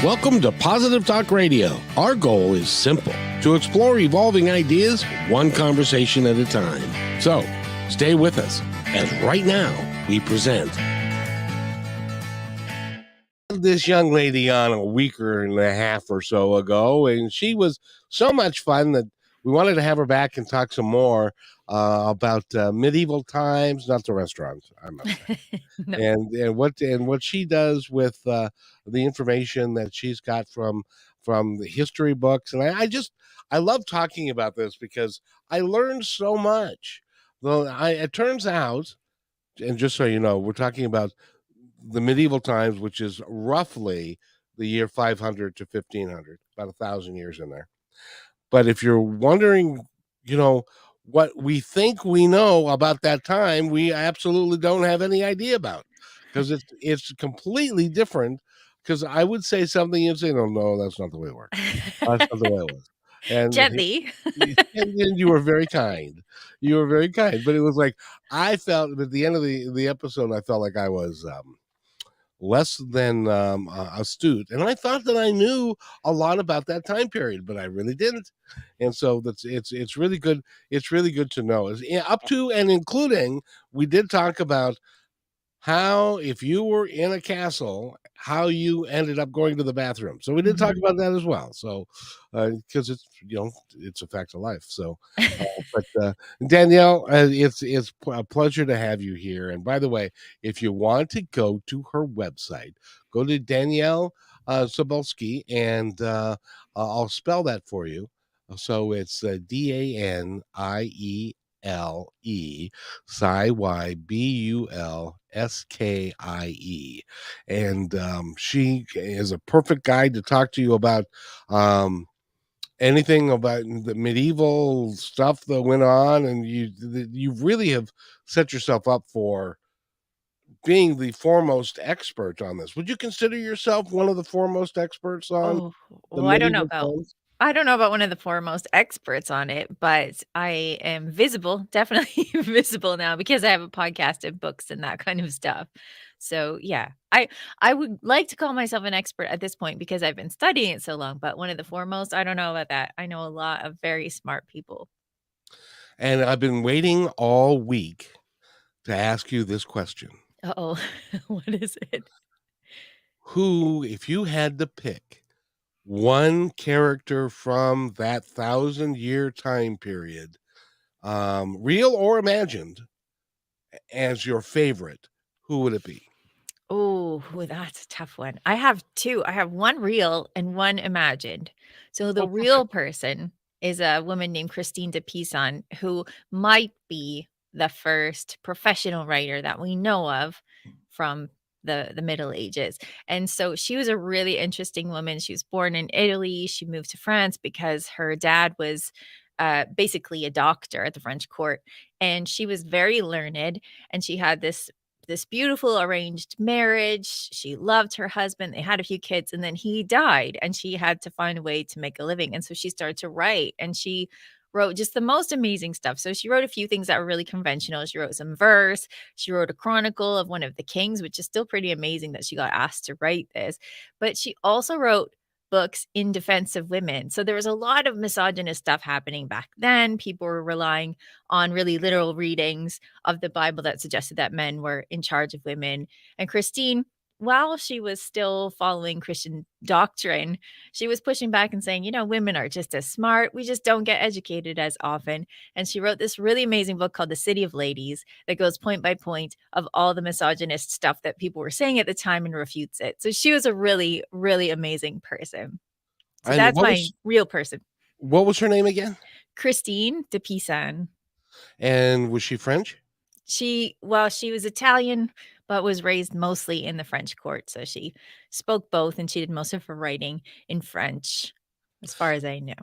Welcome to Positive Talk Radio. Our goal is simple: to explore evolving ideas one conversation at a time. So, stay with us as right now we present this young lady on a week and a half or so ago, and she was so much fun that we wanted to have her back and talk some more about medieval times, not the restaurants, I must say. No. and what she does with the information that she's got from the history books. And I love talking about this because I learned so much. Well, it turns out, and just so you know, we're talking about the medieval times, which is roughly the year 500 to 1500, about 1,000 years in there. But if you're wondering, what we think we know about that time, we absolutely don't have any idea about, because it's completely different. Because I would say something, you'd say, no, that's not the way it works. That's not the way it was. And Gently. and you were very kind. You were very kind. But it was like, I felt at the end of the episode, I felt like I was less than astute, and I thought that I knew a lot about that time period, but I really didn't. And so it's really good. It's really good to know. Up to and including, we did talk about how, if you were in a castle, how you ended up going to the bathroom. So we did talk about that as well. So because it's a fact of life. So but Danielle, it's a pleasure to have you here. And by the way, if you want to go to her website, go to Danièle Cybulskie, and I'll spell that for you. So it's DANIELE CYBULSKIE, and she is a perfect guide to talk to you about anything about the medieval stuff that went on, and you really have set yourself up for being the foremost expert on this. Would you consider yourself one of the foremost experts on Oh, the well, medieval times? I don't know about one of the foremost experts on it, but I am visible, definitely visible now because I have a podcast and books and that kind of stuff. So yeah, I would like to call myself an expert at this point because I've been studying it so long, but one of the foremost, I don't know about that. I know a lot of very smart people. And I've been waiting all week to ask you this question. Uh-oh. What is it? Who, if you had to pick one character from that 1,000-year time period, real or imagined, as your favorite, who would it be? Oh, that's a tough one. I have 2. I have one real and one imagined. So the Oh, real perfect. person is a woman named Christine de Pizan, who might be the first professional writer that we know of from the Middle Ages. And so she was a really interesting woman. She was born in Italy. She moved to France because her dad was basically a doctor at the French court, and she was very learned, and she had this beautiful arranged marriage. She loved her husband. They had a few kids, and then he died, and she had to find a way to make a living. And so she started to write, and she wrote just the most amazing stuff. So she wrote a few things that were really conventional. She wrote some verse. She wrote a chronicle of one of the kings, which is still pretty amazing that she got asked to write this. But she also wrote books in defense of women. So there was a lot of misogynist stuff happening back then. People were relying on really literal readings of the Bible that suggested that men were in charge of women. And Christine, while she was still following Christian doctrine, she was pushing back and saying, women are just as smart. We just don't get educated as often. And she wrote this really amazing book called The City of Ladies that goes point by point of all the misogynist stuff that people were saying at the time and refutes it. So she was a really, really amazing person. So And that's my real person. what was her name again? Christine de Pizan. And was she French? She was Italian, but was raised mostly in the French court. So she spoke both, and she did most of her writing in French, as far as I know.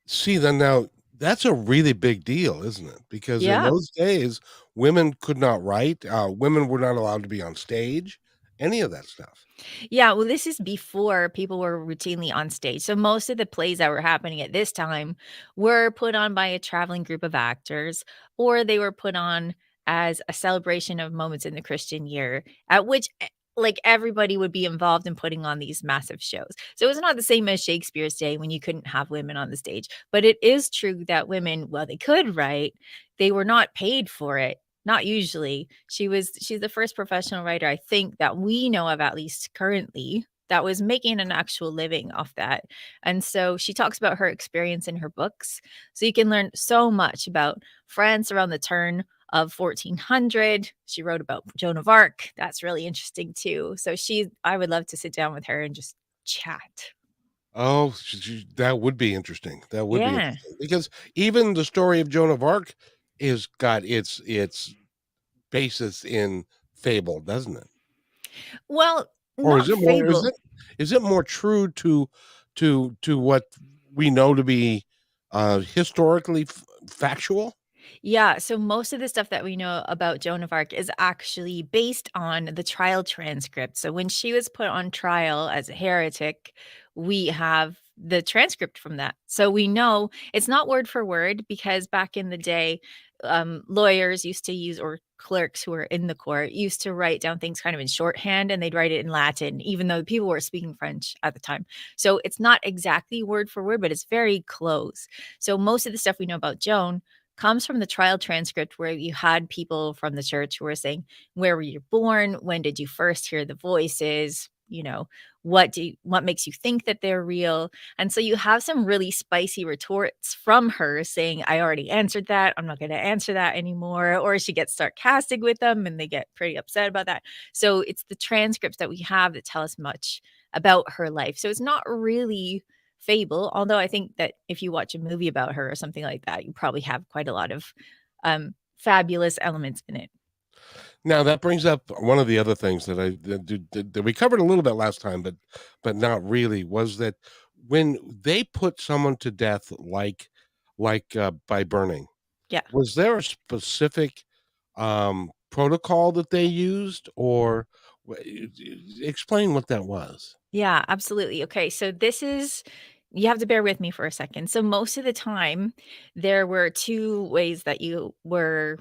See, then now that's a really big deal, isn't it? Because in Yeah. those days, women could not write. Women were not allowed to be on stage, any of that stuff. Yeah, well, this is before people were routinely on stage. So most of the plays that were happening at this time were put on by a traveling group of actors, or they were put on as a celebration of moments in the Christian year, at which like everybody would be involved in putting on these massive shows. So it's not the same as Shakespeare's day when you couldn't have women on the stage. But it is true that women, well, they could write, they were not paid for it. Not usually. She's the first professional writer I think that we know of, at least currently, that was making an actual living off that. And so she talks about her experience in her books. So you can learn so much about France around the turn of 1400. She wrote about Joan of Arc. That's really interesting too. So I would love to sit down with her and just chat. Oh, that would be interesting. That would be Yeah. interesting because even the story of Joan of Arc is got its basis in fable, doesn't it? Well, Or is not it more? Is fable. it is it more true to what we know to be historically factual? Yeah, so most of the stuff that we know about Joan of Arc is actually based on the trial transcript. So when she was put on trial as a heretic, we have the transcript from that. So we know it's not word for word because back in the day, lawyers used to use, or clerks who were in the court used to write down things kind of in shorthand, and they'd write it in Latin, even though people were speaking French at the time. So it's not exactly word for word, but it's very close. So most of the stuff we know about Joan comes from the trial transcript where you had people from the church who were saying, where were you born? When did you first hear the voices? What makes you think that they're real? And so you have some really spicy retorts from her saying, I already answered that. I'm not going to answer that anymore. Or she gets sarcastic with them and they get pretty upset about that. So it's the transcripts that we have that tell us much about her life. So it's not really fable, although I think that if you watch a movie about her or something like that, you probably have quite a lot of fabulous elements in it. Now that brings up one of the other things that we covered a little bit last time, but not really, was that when they put someone to death, by burning, Yeah. was there a specific protocol that they used, or explain what that was? Yeah, absolutely. Okay, so you have to bear with me for a second. So most of the time, there were two ways that you were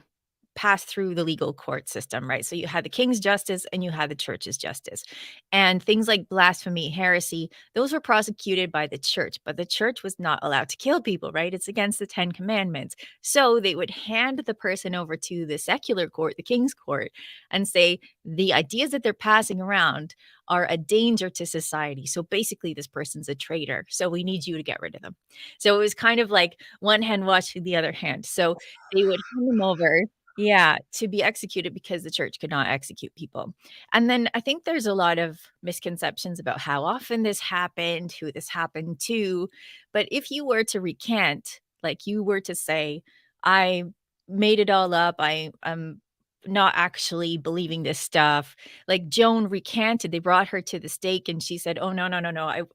passed through the legal court system, right? So you had the king's justice and you had the church's justice. And things like blasphemy, heresy, those were prosecuted by the church, but the church was not allowed to kill people, right? It's against the 10 commandments. So they would hand the person over to the secular court, the king's court, and say the ideas that they're passing around are a danger to society. So basically, this person's a traitor. So we need you to get rid of them. So it was kind of like one hand washing the other hand. So they would hand them over, yeah, to be executed because the church could not execute people. And then I think there's a lot of misconceptions about how often this happened, who this happened to. But if you were to recant, like you were to say, I made it all up, I'm not actually believing this stuff. Like Joan recanted, they brought her to the stake and she said, "Oh no, no, no, no.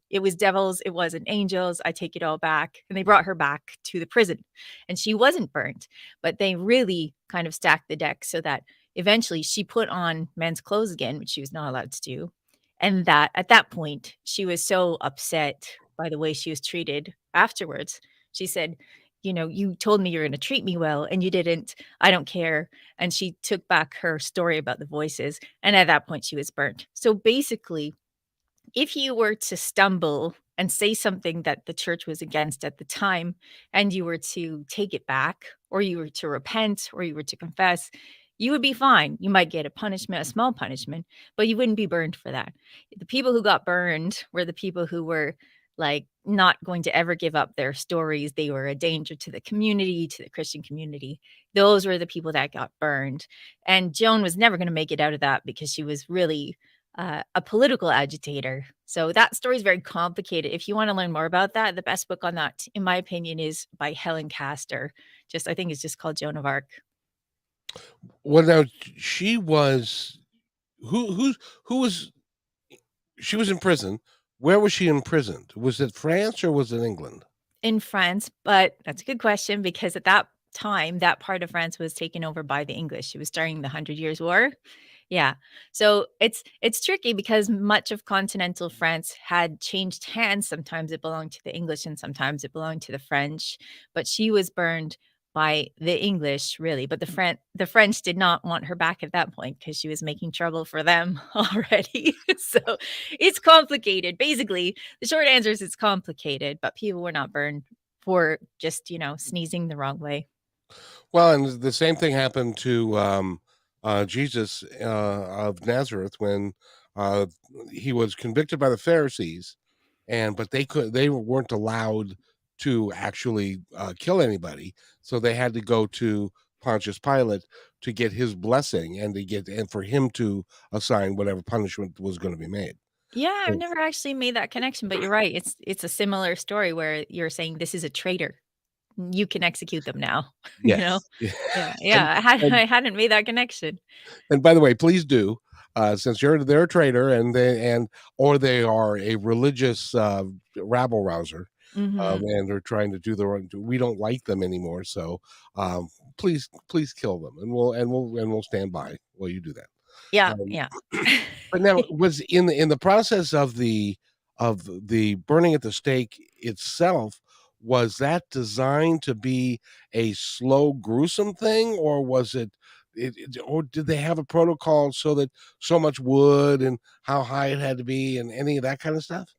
It was devils, it wasn't angels. I take it all back." And they brought her back to the prison and she wasn't burnt, but they really kind of stacked the deck so that eventually she put on men's clothes again, which she was not allowed to do. And that at that point, she was so upset by the way she was treated afterwards. She said, "You told me you're going to treat me well and you didn't. I don't care." And she took back her story about the voices. And at that point, she was burnt. So basically, if you were to stumble and say something that the church was against at the time, and you were to take it back, or you were to repent, or you were to confess, you would be fine. You might get a punishment, a small punishment, but you wouldn't be burned for that. The people who got burned were the people who were like not going to ever give up their stories. They were a danger to the community, to the Christian community. Those were the people that got burned. And Joan was never going to make it out of that because she was really a political agitator. So that story is very complicated. If you want to learn more about that, the best book on that, in my opinion, is by Helen Castor. I think it's just called Joan of Arc. Well, now she was who was she was in prison. Where was she imprisoned? Was it France or was it England? In France, but that's a good question because at that time, that part of France was taken over by the English. It was during the Hundred Years' War. Yeah. So it's tricky because much of continental France had changed hands. Sometimes it belonged to the English and sometimes it belonged to the French. But she was burned by the English, really, but the French did not want her back at that point because she was making trouble for them already. So, it's complicated. Basically, the short answer is it's complicated, but people were not burned for just, sneezing the wrong way. Well, and the same thing happened to Jesus of Nazareth when uh, he was convicted by the Pharisees, and but they weren't allowed to actually kill anybody, so they had to go to Pontius Pilate to get his blessing and for him to assign whatever punishment was going to be made. Yeah, I've never actually made that connection, but you're right. It's a similar story where you're saying this is a traitor. You can execute them now, you know? Yes. Yeah. Yeah, and, yeah, and I hadn't made that connection. And by the way, please do, since they're a traitor or they are a religious rabble rouser, Mhm. and they're trying to do their own. We don't like them anymore, so please kill them, and we'll stand by while you do that. Yeah, Um, yeah. but now, was in the process of the burning at the stake itself, was that designed to be a slow, gruesome thing, or was or did they have a protocol so that so much wood and how high it had to be and any of that kind of stuff?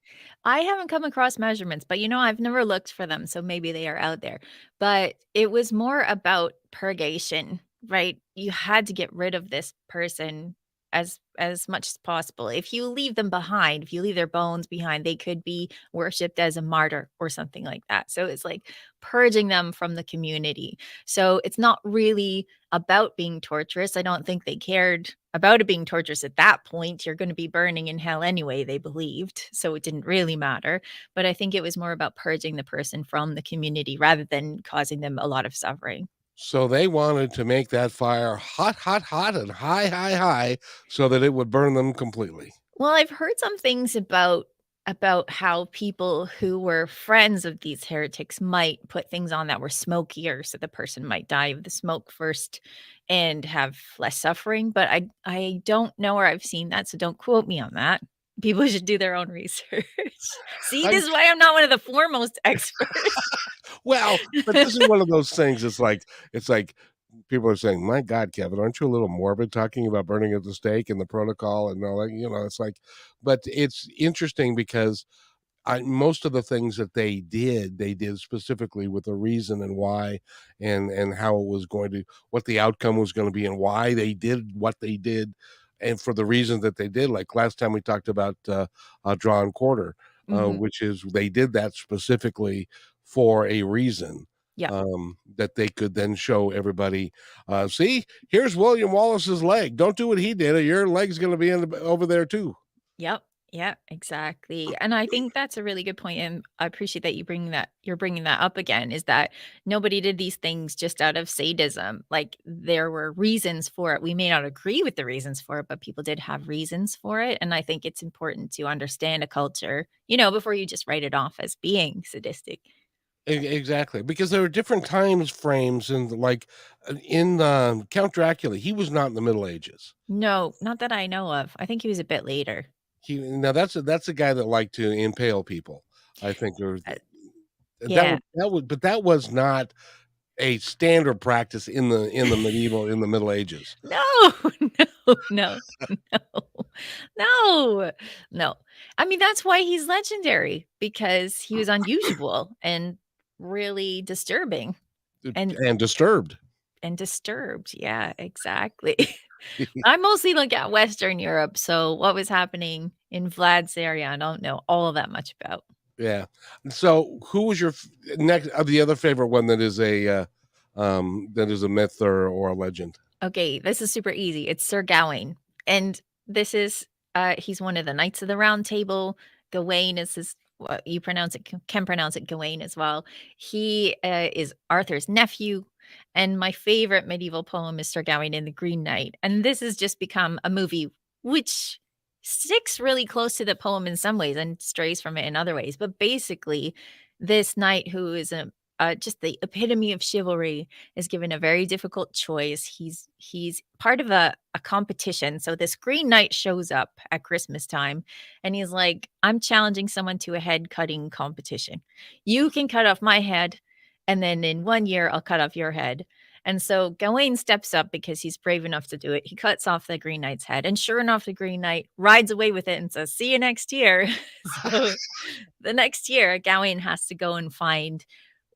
I haven't come across measurements, but, I've never looked for them, so maybe they are out there. But it was more about purgation, right? You had to get rid of this person as much as possible. If you leave them behind, if you leave their bones behind, they could be worshipped as a martyr or something like that. So it's like purging them from the community. So it's not really about being torturous. I don't think they cared about it being torturous at that point. You're going to be burning in hell anyway, they believed. So it didn't really matter. But I think it was more about purging the person from the community rather than causing them a lot of suffering. So they wanted to make that fire hot, hot, hot, and high, high, high, so that it would burn them completely. Well, I've heard some things about how people who were friends of these heretics might put things on that were smokier so the person might die of the smoke first and have less suffering, but I don't know where I've seen that, so don't quote me on that. People should do their own research. See, I this is why I'm not one of the foremost experts. Well, but this is one of those things. It's like people are saying, "My God, Kevin, aren't you a little morbid talking about burning at the stake and the protocol and all that?" It's like, but it's interesting because most of the things that they did specifically with a reason and why, and how it was going to, what the outcome was going to be, and why they did what they did, and for the reason that they did. Like last time we talked about drawn quarter, Mhm. which is they did that specifically for a reason. Yeah. That they could then show everybody, see, here's William Wallace's leg. Don't do what he did, or your leg's going to be over there too. Yep. Yeah, exactly. And I think that's a really good point, and I appreciate that you're bringing that up again, is that nobody did these things just out of sadism. Like, there were reasons for it. We may not agree with the reasons for it, but people did have reasons for it, and I think it's important to understand a culture, before you just write it off as being sadistic. Exactly, because there are different times frames, and like in Count Dracula, he was not in the Middle Ages. No, not that I know of. I think he was a bit later. Now that's a guy that liked to impale people. I think Uh, that yeah. was but that was not a standard practice in the Middle Ages. No, no, no, no, no, no. I mean, that's why he's legendary, because he was unusual and really disturbing and And disturbed. disturbed. Yeah, exactly. I mostly look at Western Europe, so what was happening in Vlad's area, I don't know all that much about. Yeah. So who was your next the other favorite one that is a myth or a legend? Okay, this is super easy. It's Sir Gawain, and this is he's one of the knights of the Round Table. Gawain is his what you pronounce it can pronounce it Gawain as well. He is Arthur's nephew, and my favorite medieval poem is Sir Gawain and the Green Knight. And this has just become a movie which sticks really close to the poem in some ways and strays from it in other ways. But basically, this knight who is just the epitome of chivalry is given a very difficult choice. He's part of a competition. So this Green Knight shows up at Christmas time and he's like, I'm challenging someone to a head cutting competition. You can cut off my head and then in 1 year, I'll cut off your head." And so Gawain steps up because he's brave enough to do it. He cuts off the Green Knight's head, and sure enough, the Green Knight rides away with it and says, "See you next year." So the next year, Gawain has to go and find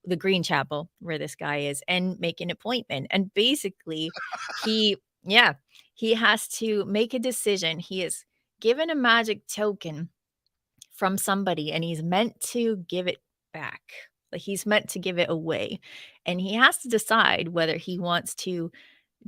the Green Chapel where this guy is and make an appointment. And basically, he yeah, he has to make a decision. He is given a magic token from somebody and he's meant to give it back. Like he's meant to give it away. And he has to decide whether he wants to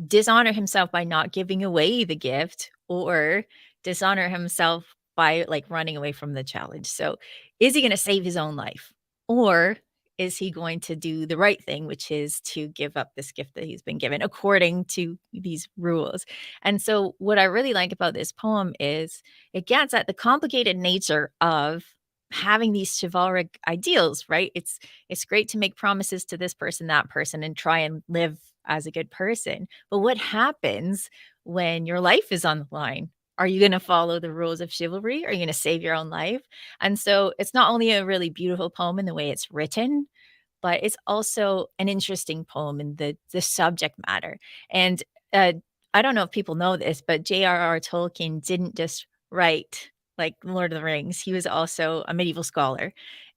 dishonor himself by not giving away the gift or dishonor himself by like running away from the challenge. So, is he going to save his own life or is he going to do the right thing, which is to give up this gift that he's been given according to these rules? And so, what I really like about this poem is it gets at the complicated nature of having these chivalric ideals, right? It's great to make promises to this person, that person, and try and live as a good person. But what happens when your life is on the line? Are you going to follow the rules of chivalry? Are you going to save your own life? And so it's not only a really beautiful poem in the way it's written, but it's also an interesting poem in the subject matter. And uh, I don't know if people know this, but J.R.R. Tolkien didn't just write like Lord of the Rings. He was also a medieval scholar,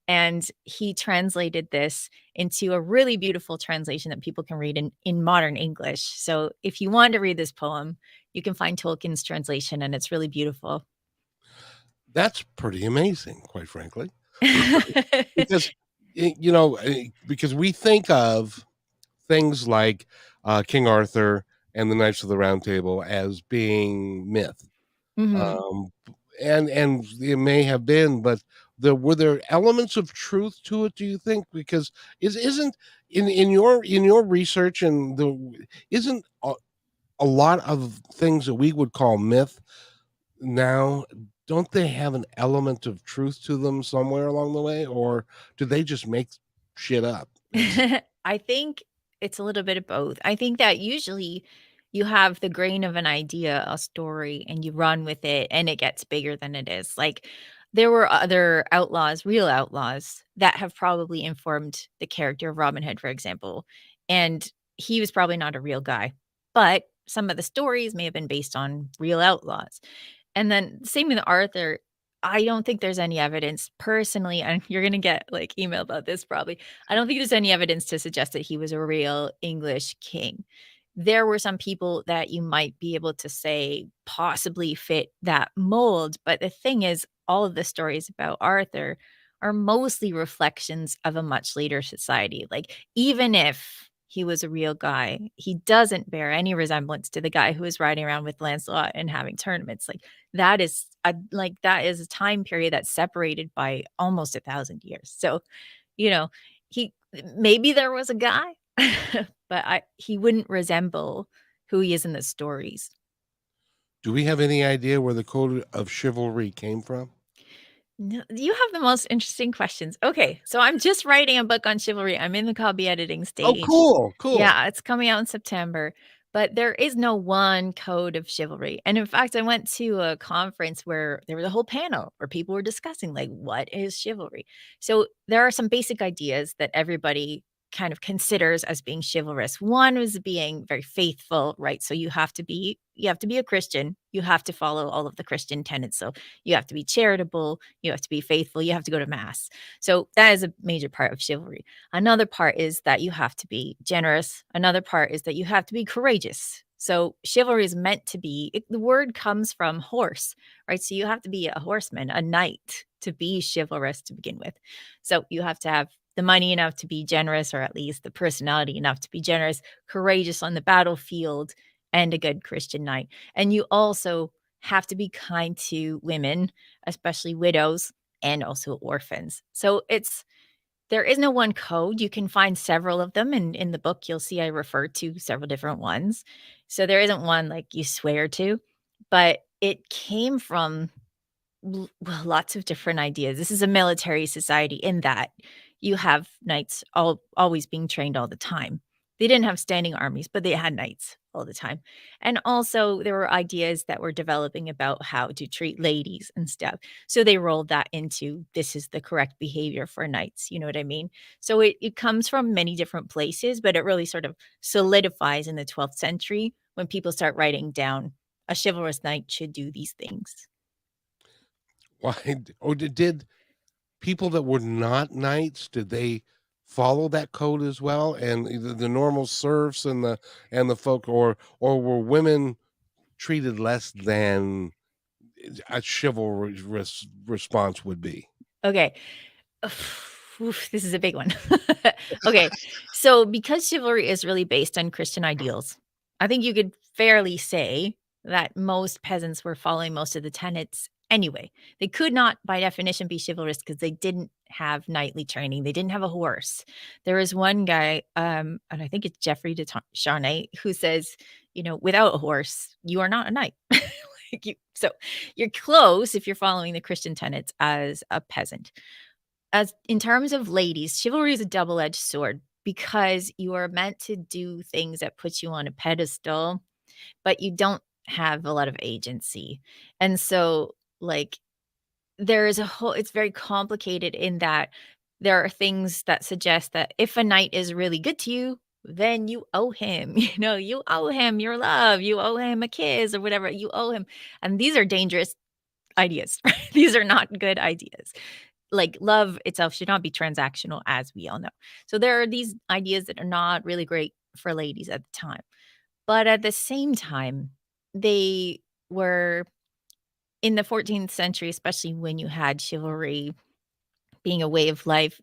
and he translated this into a really beautiful translation that people can read in modern English. So if you want to read this poem, you can find Tolkien's translation, and it's really beautiful. That's pretty amazing, quite frankly. Because, because we think of things like, King Arthur and the Knights of the Round Table as being myth. Mhm. Um, and it may have been, but were there elements of truth to it, do you think? Because isn't in your research and isn't a lot of things that we would call myth now, don't they have an element of truth to them somewhere along the way, or do they just make shit up? I think it's a little bit of both. I think that usually you have the grain of an idea, a story, and you run with it, and it gets bigger than it is. Like there were other outlaws, real outlaws, that have probably informed the character of Robin Hood, for example. And he was probably not a real guy, but some of the stories may have been based on real outlaws. And then same with Arthur. I don't think there's any evidence personally, and you're gonna get, like, email about this probably. I don't think there's any evidence to suggest that he was a real English king. There were some people that you might be able to say possibly fit that mold, but the thing is, all of the stories about Arthur are mostly reflections of a much later society. Like, even if he was a real guy, he doesn't bear any resemblance to the guy who was riding around with Lancelot and having tournaments. That is a time period that's separated by almost 1,000 years. So, you know, he maybe there was a guy, but he wouldn't resemble who he is in the stories. Do we have any idea where the code of chivalry came from? No, you have the most interesting questions. Okay, so I'm just writing a book on chivalry. I'm in the copy editing Oh, stage. cool, cool. Yeah, it's coming out in September, but there is no one code of chivalry. And in fact, I went to a conference where there was a whole panel where people were discussing like what is chivalry. So there are some basic ideas that everybody kind of considers as being chivalrous. One was being very faithful, right? So you have to be a Christian. You have to follow all of the Christian tenets. So you have to be charitable, you have to be faithful, you have to go to mass. So that is a major part of chivalry. Another part is that you have to be generous. Another part is that you have to be courageous. So chivalry is meant to be, the word comes from horse, right? So you have to be a horseman, a knight to be chivalrous to begin with. So you have to have the money enough to be generous, or at least the personality enough to be generous, courageous on the battlefield, and a good Christian knight. And you also have to be kind to women, especially widows and also orphans. So there is no one code. You can find several of them. And in the book, you'll see I refer to several different ones. So there isn't one like you swear to, but it came from lots of different ideas. This is a military society in that you have knights always being trained all the time. They didn't have standing armies, but they had knights all the time. And also, there were ideas that were developing about how to treat ladies and stuff. So they rolled that into this is the correct behavior for knights. You know what I mean? So it comes from many different places, but it really sort of solidifies in the 12th century when people start writing down a chivalrous knight should do these things. Why? Or did people that were not knights, did they follow that code as well? And the normal serfs and the folk, or were women treated less than a chivalrous response would be? Okay. Oof, this is a big one. Okay. So because chivalry is really based on Christian ideals, I think you could fairly say that most peasants were following most of the tenets anyway. They could not, by definition, be chivalrous because they didn't have knightly training. They didn't have a horse. There was one guy, and I think it's Geoffrey de Charnay, who says, without a horse, you are not a knight. So you're close if you're following the Christian tenets as a peasant. As in terms of ladies, chivalry is a double-edged sword because you are meant to do things that put you on a pedestal, but you don't have a lot of agency. And so, like, there is a whole it's very complicated in that there are things that suggest that if a knight is really good to you, then you owe him, you owe him your love, you owe him a kiss or whatever, you owe him. And these are dangerous ideas. Right? These are not good ideas. Like, love itself should not be transactional, as we all know. So there are these ideas that are not really great for ladies at the time. But at the same time, they were in the 14th century, especially when you had chivalry being a way of life.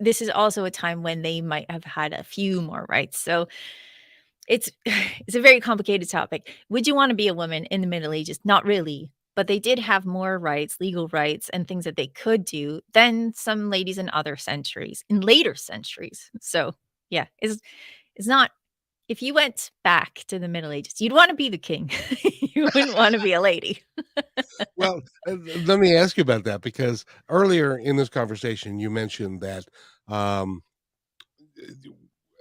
This is also a time when they might have had a few more rights. So it's it's a very complicated topic. Would you want to be a woman in the Middle Ages? Not really. But they did have more rights, legal rights, and things that they could do than some ladies in other centuries, in later centuries. So yeah, it's not if you went back to the Middle Ages, you'd want to be the king. You wouldn't want to be a lady. Well, let me ask you about that, because earlier in this conversation, you mentioned that um,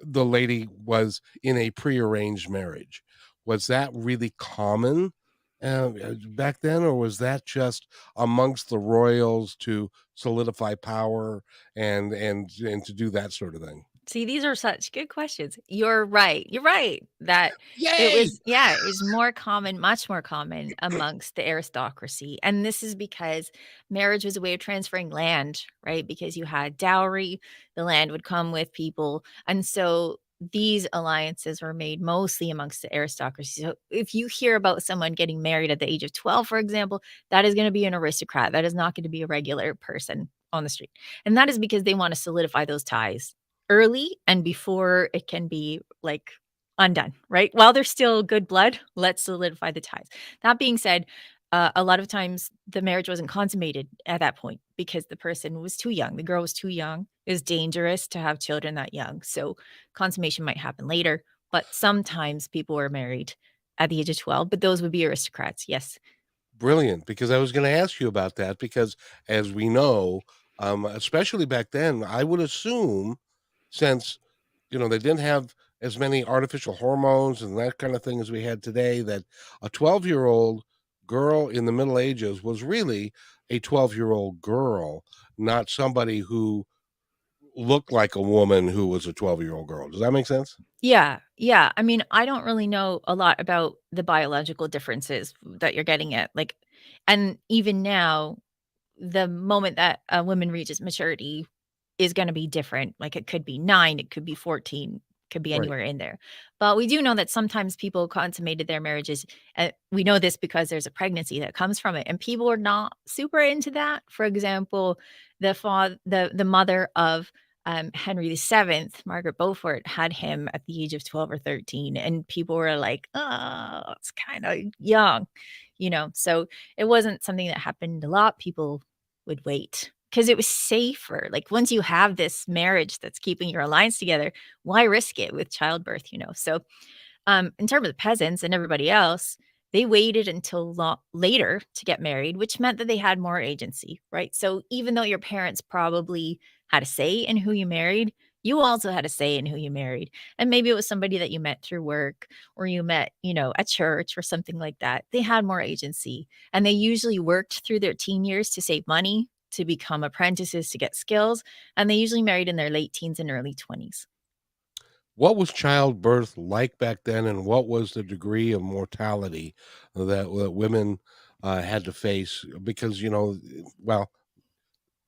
the lady was in a prearranged marriage. Was that really common back then, or was that just amongst the royals to solidify power and to do that sort of thing? See, these are such good questions. You're right. You're right that Yay! it was more common, much more common amongst the aristocracy. And this is because marriage was a way of transferring land, right? Because you had dowry, the land would come with people. And so these alliances were made mostly amongst the aristocracy. So if you hear about someone getting married at the age of 12, for example, that is going to be an aristocrat. That is not going to be a regular person on the street. And that is because they want to solidify those ties early and before it can be, like, undone, right? While there's still good blood, let's solidify the ties. That being said, a lot of times the marriage wasn't consummated at that point because the person was too young. The girl was too young. It was dangerous to have children that young. So consummation might happen later, but sometimes people were married at the age of 12, but those would be aristocrats. Yes. Brilliant, because I was gonna ask you about that, because as we know, especially back then, I would assume, since, they didn't have as many artificial hormones and that kind of thing as we had today, that a 12-year-old girl in the Middle Ages was really a 12-year-old girl, not somebody who looked like a woman who was a 12-year-old girl. Does that make sense? Yeah, yeah. I mean, I don't really know a lot about the biological differences that you're getting at. Like, and even now, the moment that a woman reaches maturity is going to be different. Like, it could be 9, it could be 14, could be Right. anywhere in there. But we do know that sometimes people consummated their marriages. We know this because there's a pregnancy that comes from it, and people are not super into that. For example, the mother of Henry VII, Margaret Beaufort, had him at the age of 12 or 13, and people were like, "Oh, it's kind of young," So it wasn't something that happened a lot. People would wait because it was safer. Like, once you have this marriage that's keeping your alliance together, why risk it with childbirth? So, in terms of peasants and everybody else, they waited until later to get married, which meant that they had more agency, right? So even though your parents probably had a say in who you married, You also had a say in who you married. And maybe it was somebody that you met through work or you met, at church or something like that. They had more agency and they usually worked through their teen years to save money, to become apprentices, to get skills. And they usually married in their late teens and early 20s. What was childbirth like back then, and what was the degree of mortality that women had to face? Because well,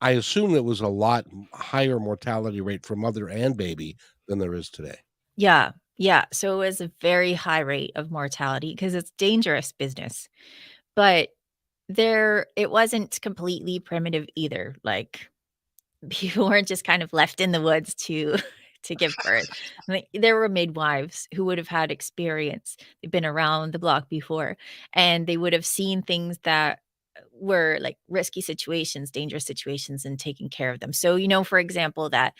I assume it was a lot higher mortality rate for mother and baby than there is today. Yeah. Yeah. So it was a very high rate of mortality because it's dangerous business. But it wasn't completely primitive either. Like people weren't just kind of left in the woods to to give birth. Like, there were midwives who would have had experience. They've been around the block before, and they would have seen things that were like risky situations, dangerous situations, and taking care of them. So, for example, that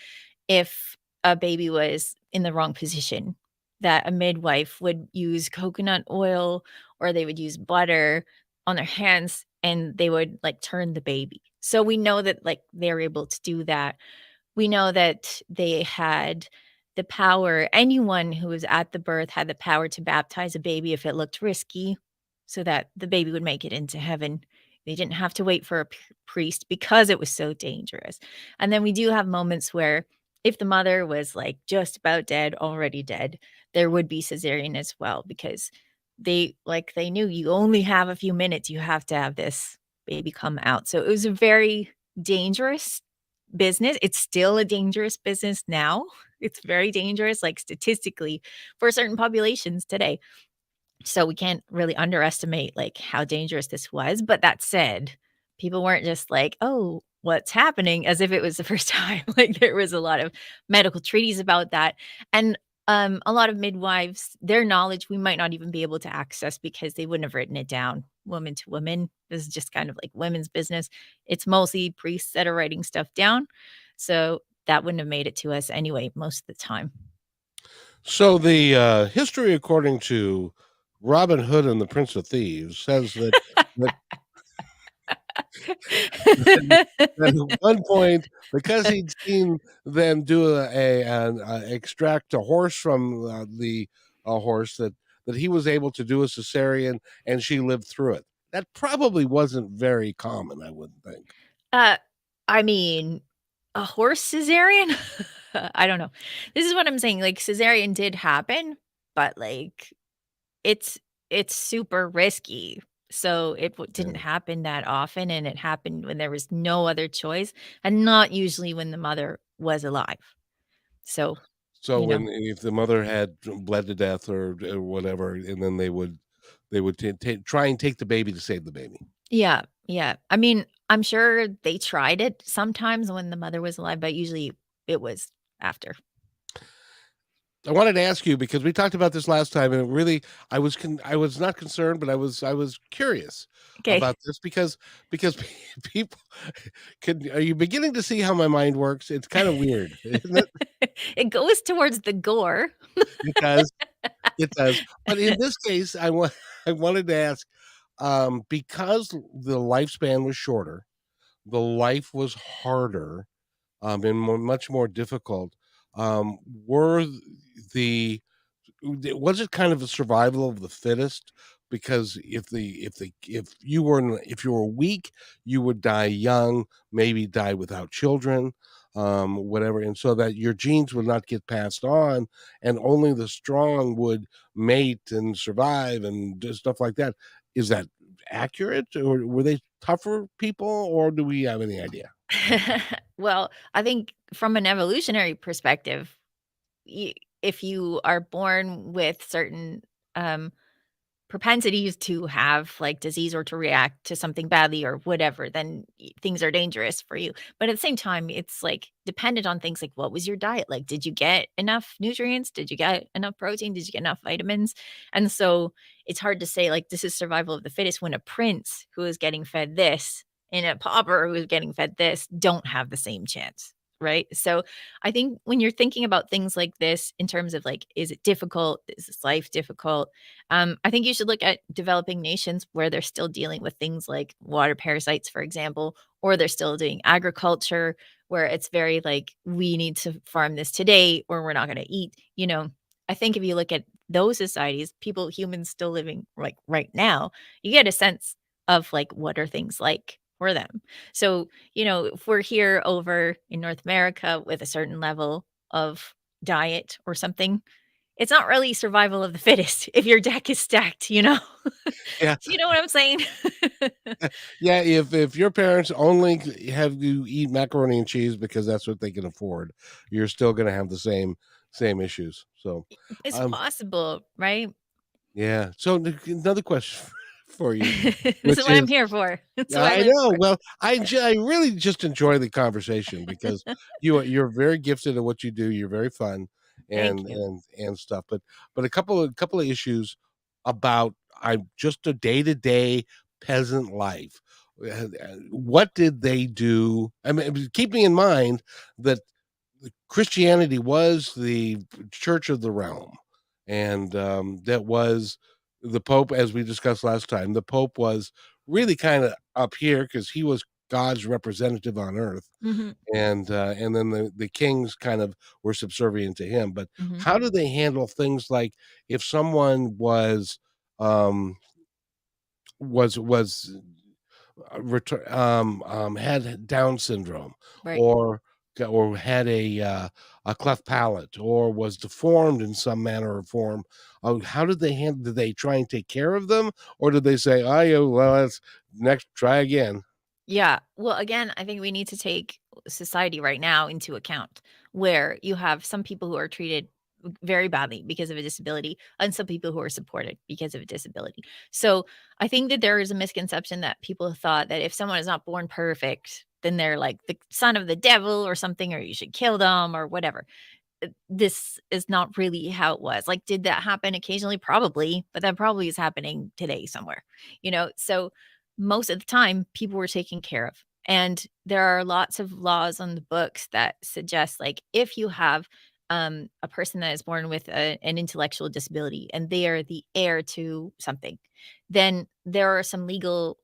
if a baby was in the wrong position, that a midwife would use coconut oil or they would use butter on their hands and they would like turn the baby. So we know that like they're able to do that. We know that they had the power. Anyone who was at the birth had the power to baptize a baby if it looked risky so that the baby would make it into heaven. They didn't have to wait for a priest because it was so dangerous. And then we do have moments where if the mother was like just about dead, already dead, there would be cesarean as well because they knew you only have a few minutes, you have to have this baby come out. So it was a very dangerous business. It's still a dangerous business now. It's very dangerous, like statistically, for certain populations today. So we can't really underestimate like how dangerous this was. But that said, people weren't just like, oh, what's happening as if it was the first time. Like there was a lot of medical treaties about that. And a lot of midwives, their knowledge we might not even be able to access because they wouldn't have written it down woman to woman. This is just kind of like women's business. It's mostly priests that are writing stuff down. So that wouldn't have made it to us anyway, most of the time. So the history, according to Robin Hood and the Prince of Thieves, says that at one point, because he'd seen them do an extract a horse from the a horse that he was able to do a cesarean, and she lived through it. That probably wasn't very common, I wouldn't think. Uh, I mean, a horse cesarean? I don't know. This is what I'm saying, like, cesarean did happen, but, like, it's it's super risky. So, it didn't Yeah. happen that often, and it happened when there was no other choice, and not usually when the mother was alive. So, So you know when if the mother had bled to death or whatever, and then they would try and take the baby to save the baby. Yeah, yeah. I mean, I'm sure they tried it sometimes when the mother was alive, but usually it was after. I wanted to ask you because we talked about this last time, and it really I was not concerned, but I was curious Okay. about this because people are you beginning to see how my mind works? It's kind of weird, isn't it? It goes towards the gore. It does, it does. But in this case, I wanted to ask, because the lifespan was shorter, the life was harder, and much more difficult. Were the Was it kind of a survival of the fittest? Because if you were weak, you would die young, maybe die without children, whatever, and so that your genes would not get passed on, and only the strong would mate and survive and do stuff like that. Is that accurate, or were they tougher people, or do we have any idea? Well, I think from an evolutionary perspective, y if you are born with certain, um, propensities to have, like, disease or to react to something badly or whatever, then things are dangerous for you. But at the same time, it's, like, dependent on things like what was your diet like? Did you get enough nutrients? Did you get enough protein? Did you get enough vitamins? And so it's hard to say, like, this is survival of the fittest when a prince who is getting fed this and a pauper who is getting fed this don't have the same chance, right? So I think when you're thinking about things like this in terms of like, is it difficult? Is this life difficult? I think you should look at developing nations where they're still dealing with things like water parasites, for example, or they're still doing agriculture where it's very like, we need to farm this today or we're not going to eat. I think if you look at those societies, people, humans still living like right now, you get a sense of like, what are things like for them? So, if we're here over in North America with a certain level of diet or something, it's not really survival of the fittest if your deck is stacked, you know? Yeah. Do you know what I'm saying? Yeah, if your parents only have you eat macaroni and cheese because that's what they can afford, you're still gonna have the same issues. So, It's um, possible, right? yeah. So another question for you, This is which what I'm is, here for. That's what I I live know. for. Well, I really just enjoy the conversation because you're very gifted at what you do. You're very fun Thank and you. stuff. But a couple of issues about I'm just a day-to-day peasant life. What did they do? I mean, keeping in mind that Christianity was the church of the realm, and that was the Pope, as we discussed last time. The Pope was really kind of up here because he was God's representative on earth, Mhm, and then the kings kind of were subservient to him. But mhm. how do they handle things like if someone um, was had Down syndrome, Right. or had a cleft palate, or was deformed in some manner or form. How did they handle? Did they try and take care of them, or did they say, "Oh, yeah, well, that's next, try again"? Yeah. Well, again, I think we need to take society right now into account where you have some people who are treated very badly because of a disability and some people who are supported because of a disability. So I think that there is a misconception that people thought that if someone is not born perfect, then they're like the son of the devil or something, or you should kill them or whatever. This is not really how it was. Like, did that happen occasionally? Probably, but that probably is happening today somewhere, So most of the time, people were taken care of. And there are lots of laws on the books that suggest, like, if you have a person that is born with an intellectual disability and they are the heir to something, then there are some legal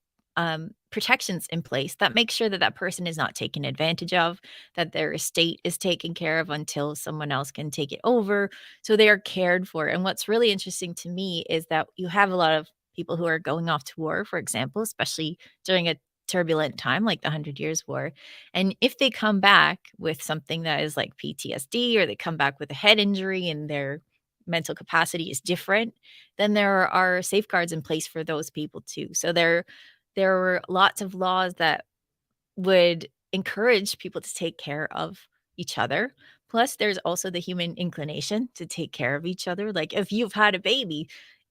protections in place that make sure that that person is not taken advantage of, that their estate is taken care of until someone else can take it over. So they are cared for. And what's really interesting to me is that you have a lot of people who are going off to war, for example, especially during a turbulent time like the Hundred Years' War. And if they come back with something that is like PTSD, or they come back with a head injury and their mental capacity is different, then there are safeguards in place for those people too. So there were lots of laws that would encourage people to take care of each other. Plus, there's also the human inclination to take care of each other. Like, if you've had a baby,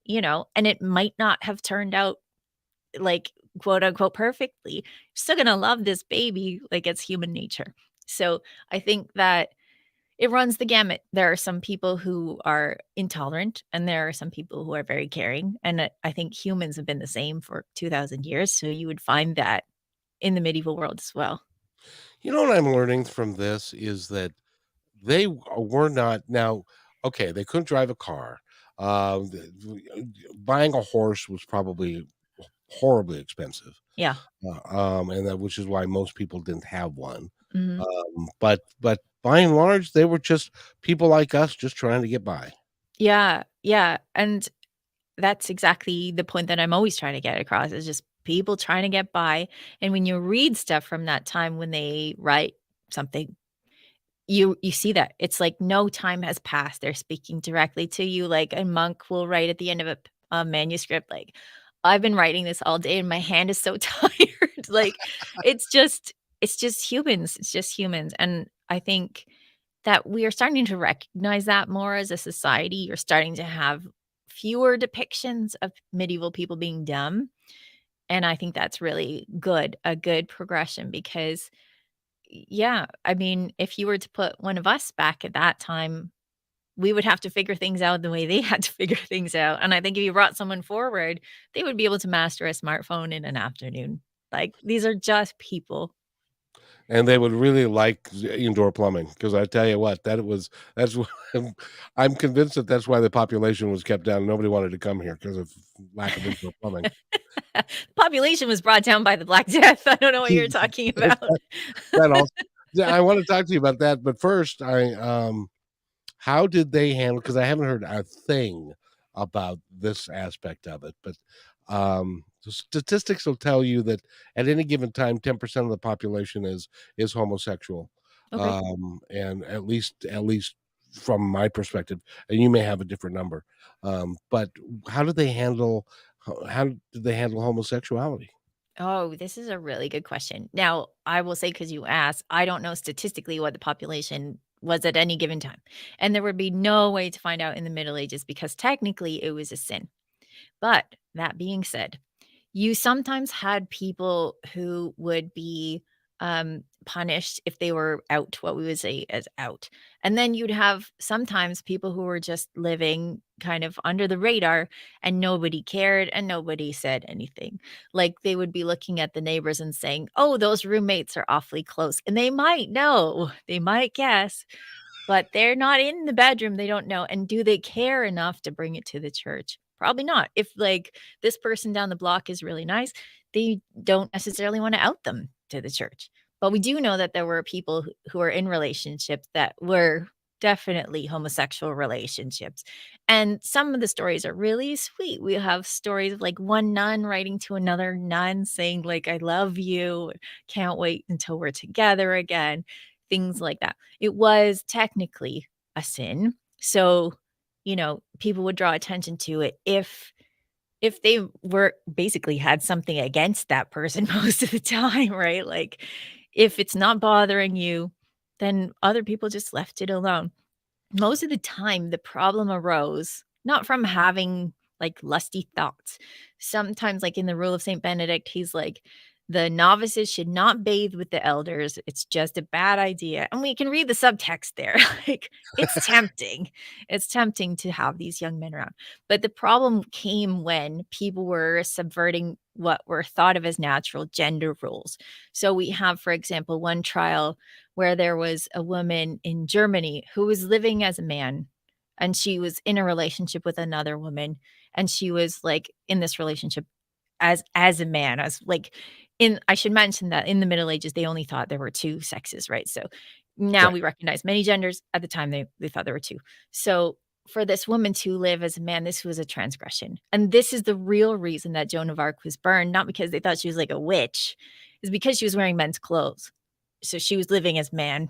and it might not have turned out like quote unquote perfectly, you're still gonna love this baby like it's human nature. So I think that it runs the gamut. There are some people who are intolerant, and there are some people who are very caring. And I think humans have been the same for 2,000 years. So you would find that in the medieval world as well. You know what I'm learning from this is that they were not now. Okay, they couldn't drive a car. Buying a horse was probably horribly expensive. Yeah. And that which is why most people didn't have one. Mhm. But by and large, they were just people like us just trying to get by. Yeah, yeah, and that's exactly the point that I'm always trying to get across is just people trying to get by, and when you read stuff from that time when they write something, you see that. It's like no time has passed. They're speaking directly to you, like a monk will write at the end of a manuscript, like, "I've been writing this all day and my hand is so tired." Like, it's just humans. It's just humans, and I think that we are starting to recognize that more as a society. You're starting to have fewer depictions of medieval people being dumb, and I think that's really good, a good progression because yeah, I mean, if you were to put one of us back at that time, we would have to figure things out the way they had to figure things out, and I think if you brought someone forward, they would be able to master a smartphone in an afternoon. Like, these are just people. And they would really like indoor plumbing, because I tell you what, that's what I'm convinced that that's why the population was kept down. Nobody wanted to come here because of lack of indoor plumbing. Population was brought down by the Black Death. I don't know what you're talking about. That also, yeah, I wanna talk to you about that, but first, how did they handle, because I haven't heard a thing about this aspect of it, but, the statistics will tell you that at any given time, 10% of the population is homosexual, Okay. and at least from my perspective, and you may have a different number, but how do they handle how did they handle homosexuality? Oh, this is a really good question. Now, I will say, because you asked, I don't know statistically what the population was at any given time. And there would be no way to find out in the Middle Ages because technically it was a sin. But that being said, you sometimes had people who would be punished if they were out, what we would say as out. And then you'd have sometimes people who were just living kind of under the radar and nobody cared and nobody said anything. Like they would be looking at the neighbors and saying, oh, those roommates are awfully close. And they might know, they might guess, but they're not in the bedroom, they don't know, and do they care enough to bring it to the church? Probably not. If, like, this person down the block is really nice, they don't necessarily wanna out them to the church. But we do know that there were people who are in relationships that were definitely homosexual relationships, and some of the stories are really sweet. We have stories of, like, one nun writing to another nun saying, like, "I love you, can't wait until we're together again," things like that. It was technically a sin. So, people would draw attention to it if they were basically had something against that person most of the time, right? Like if it's not bothering you, then other people just left it alone. Most of the time, the problem arose not from having, like, lusty thoughts. Sometimes, like, in the Rule of Saint Benedict, he's like, "The novices should not bathe with the elders. It's just a bad idea." And we can read the subtext there. Like, it's tempting. It's tempting to have these young men around. But the problem came when people were subverting what were thought of as natural gender roles. So we have, for example, one trial where there was a woman in Germany who was living as a man, and she was in a relationship with another woman, and she was, like, in this relationship as a man, as, like in I should mention that in the Middle Ages, they only thought there were 2 sexes, right? So, now Right. we recognize many genders. At the time, they thought there were 2. So, for this woman to live as a man, this was a transgression, and this is the real reason that Joan of Arc was burned, not because they thought she was like a witch, is because she was wearing men's clothes. So she was living as man,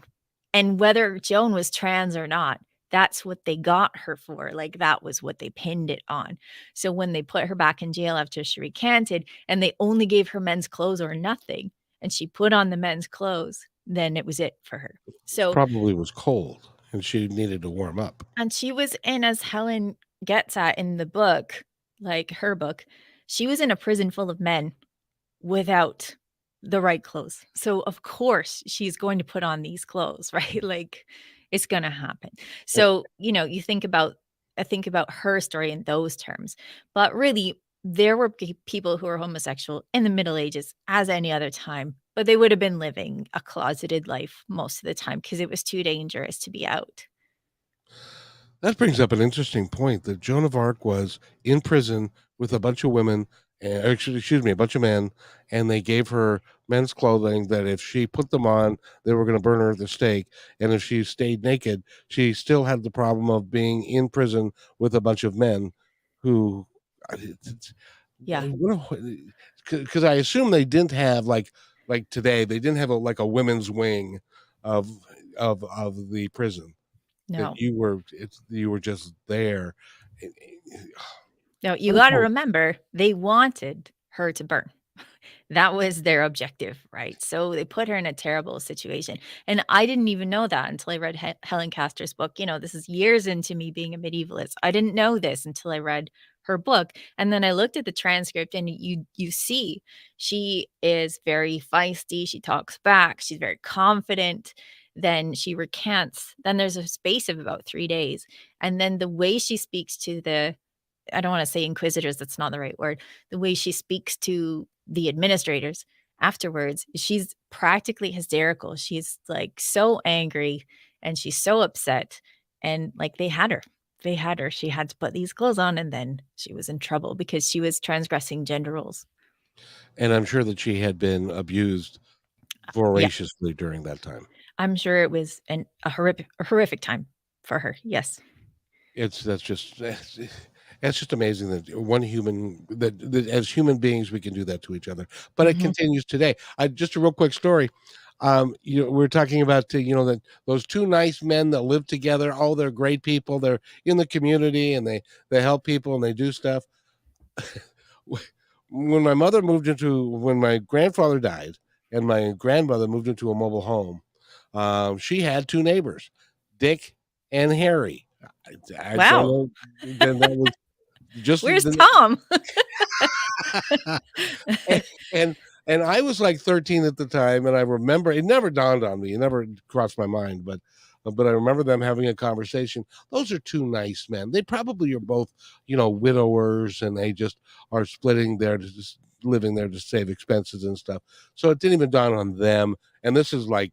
and whether Joan was trans or not, that's what they got her for, like, that was what they pinned it on. So when they put her back in jail after she recanted, and they only gave her men's clothes or nothing, and she put on the men's clothes, then it was it for her. So Probably was cold, and she needed to warm up. and she was in, as Helen gets at in the book, like, her book, she was in a prison full of men without the right clothes. So, of course, she's going to put on these clothes, right? Like, it's gonna happen. Eh, So, you think about her story in those terms. But really, there were people who were homosexual in the Middle Ages as any other time, but they would have been living a closeted life most of the time because it was too dangerous to be out. that brings up an interesting point that Joan of Arc was in prison with a bunch of women, actually, excuse me, a bunch of men, and they gave her men's clothing that if she put them on, they were gonna burn her at the stake, and if she stayed naked, she still had the problem of being in prison with a bunch of men who it's Yeah. because I assume they didn't have, like today, they didn't have a women's wing of of the prison. That No. you were just there. And No, you what a gotta point. remember, they wanted her to burn. That was their objective, right? So they put her in a terrible situation, and I didn't even know that until I read Helen Castor's book. This is years into me being a medievalist. I didn't know this until I read her book, and then I looked at the transcript, and you see she is very feisty, she talks back, she's very confident, then she recants, then there's a space of about 3 days, and then the way she speaks to the I don't wanna say inquisitors, that's not the right word. The way she speaks to the administrators afterwards, she's practically hysterical. She's, like, so angry, and she's so upset, and, like, they had her. They had her. She had to put these clothes on, and then she was in trouble because she was transgressing gender roles. And I'm sure that she had been abused Yeah, voraciously during that time. I'm sure it was a horrific time for her, yes. It's that's just that's just amazing that one human that as human beings, we can do that to each other, but it Mhm. continues today. I just a real quick story. We're talking about, that those 2 nice men that live together. Oh, they're great people. They're in the community, and they help people, and they do stuff. When my grandfather died and my grandmother moved into a mobile home, she had 2 neighbors, Dick and Harry. I don't Wow. know, then that was just Where's the Tom? and and and I was like 13 at the time, and I remember it never dawned on me, it never crossed my mind, but I remember them having a conversation. Those are 2 nice men. They probably are both, widowers, and they just are splitting there to just living there to save expenses and stuff. So it didn't even dawn on them, and this is like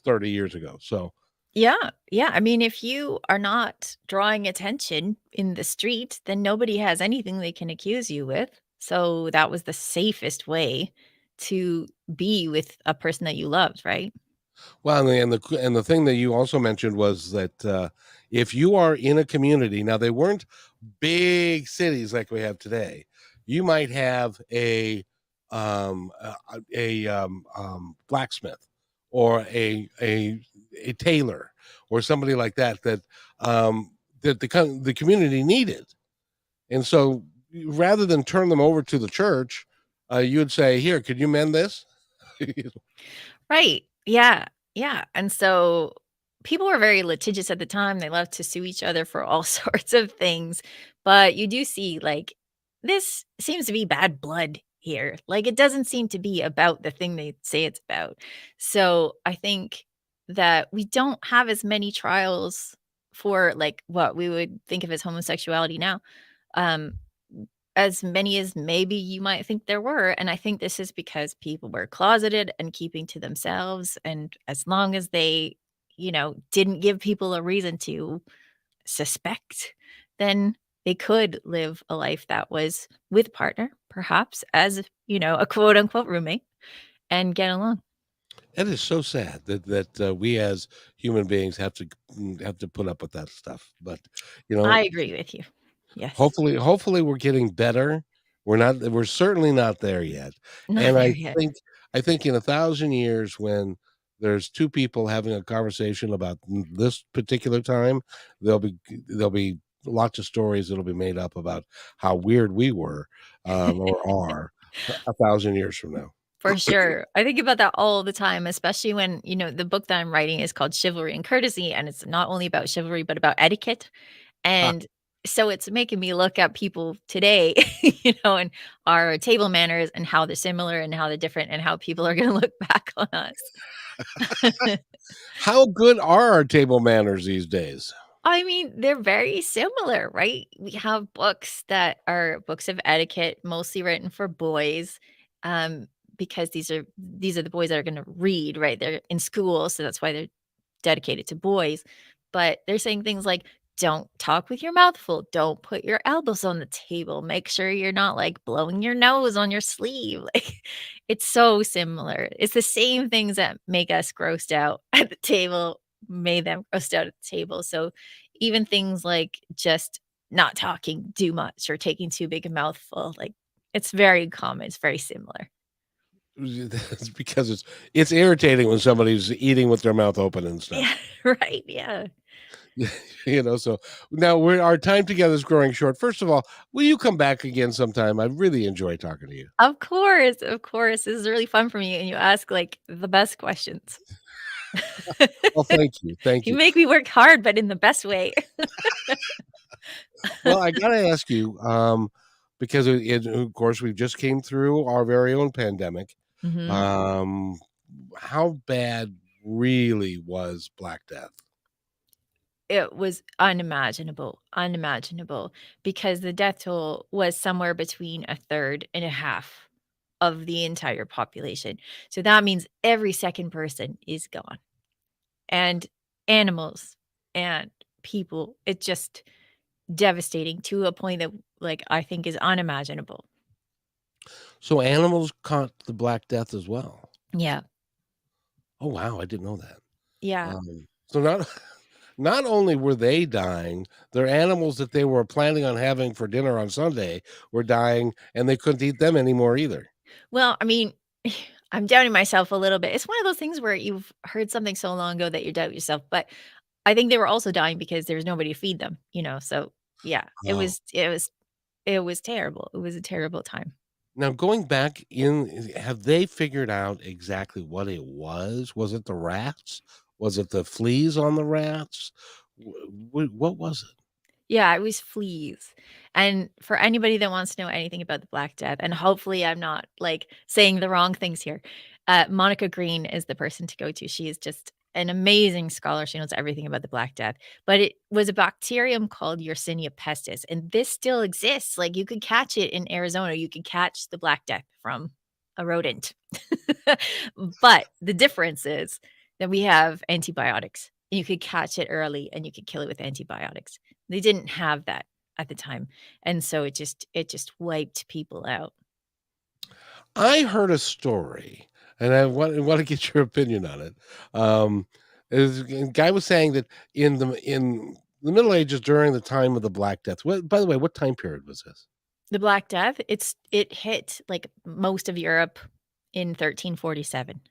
30 years ago. So Yeah, yeah, I mean, if you are not drawing attention in the street, then nobody has anything they can accuse you with, so that was the safest way to be with a person that you loved, right? well, and the thing that you also mentioned was that, if you are in a community now, they weren't big cities like we have today. You might have blacksmith, or a tailor, or somebody like that, that the community needed, and so rather than turn them over to the church, you would say, "Here, could you mend this?" Right. Yeah. Yeah. And so people were very litigious at the time. They loved to sue each other for all sorts of things. But you do see, like, this seems to be bad blood here. Like, it doesn't seem to be about the thing they say it's about. So I think that we don't have as many trials for, like, what we would think of as homosexuality now. Um, as many as maybe you might think there were, and I think this is because people were closeted and keeping to themselves, and as long as they, didn't give people a reason to suspect, then they could live a life that was with partner, perhaps as, a quote unquote roommate and get along. It is so sad that we as human beings have to put up with that stuff, but, you know, I agree with you. Yes. hopefully we're getting better. We're certainly not there yet, Not and there yet. I think in 1,000 years, when there's 2 people having a conversation about this particular time, there'll be lots of stories that'll be made up about how weird we were, or are 1,000 years from now. For sure. I think about that all the time, especially when, the book that I'm writing is called Chivalry and Courtesy, and it's not only about chivalry, but about etiquette. And so it's making me look at people today, and our table manners and how they're similar and how they're different and how people are going to look back on us. How good are our table manners these days? I mean, they're very similar, right? We have books that are books of etiquette, mostly written for boys, um, because these are the boys that are gonna read, right? They're in school, so that's why they're dedicated to boys. But they're saying things like, "Don't talk with your mouth full. Don't put your elbows on the table. Make sure you're not, like, blowing your nose on your sleeve." Like, it's so similar. It's the same things that make us grossed out at the table made them grossed out at the table. So even things like just not talking too much or taking too big a mouthful, like, it's very common, it's very similar. That's because it's irritating when somebody's eating with their mouth open and stuff. Yeah, right, yeah. So now our time together is growing short. First of all, will you come back again sometime? I really enjoy talking to you. Of course, of course, this is really fun for me, and you ask, like, the best questions. Well, thank you. Thank You you. make me work hard, but in the best way. Well, I gotta ask you, because of course, we just came through our very own pandemic. Mhm. Um, how bad really was Black Death? It was unimaginable, unimaginable, because the death toll was somewhere between a third and a half. of the entire population. So that means every second person is gone. And animals and people, it's just devastating to a point that, like, I think is unimaginable. So animals caught the Black Death as well. Yeah. Oh, wow, I didn't know that. Yeah. So not not only were they dying, their animals that they were planning on having for dinner on Sunday were dying, and they couldn't eat them anymore either. Well, I mean, I'm doubting myself a little bit. It's one of those things where you've heard something so long ago that you doubt yourself, but I think they were also dying because there was nobody to feed them, so yeah, Oh. it was terrible. It was a terrible time. Now going back in, have they figured out exactly what it was? Was it the rats? Was it the fleas on the rats? What was it? Yeah, it was fleas. And for anybody that wants to know anything about the Black Death, and hopefully I'm not, like, saying the wrong things here, Monica Green is the person to go to. She is just an amazing scholar. She knows everything about the Black Death. But it was a bacterium called Yersinia pestis, and this still exists. Like, you could catch it in Arizona. You could catch the Black Death from a rodent. But the difference is that we have antibiotics. You could catch it early and you could kill it with antibiotics. They didn't have that at the time, and so it just wiped people out. I heard a story, and I want to get your opinion on it. Um, is a guy was saying that in the Middle Ages during the time of the Black Death. What, by the way, what time period was this? The Black Death, it hit, like, most of Europe in 1347.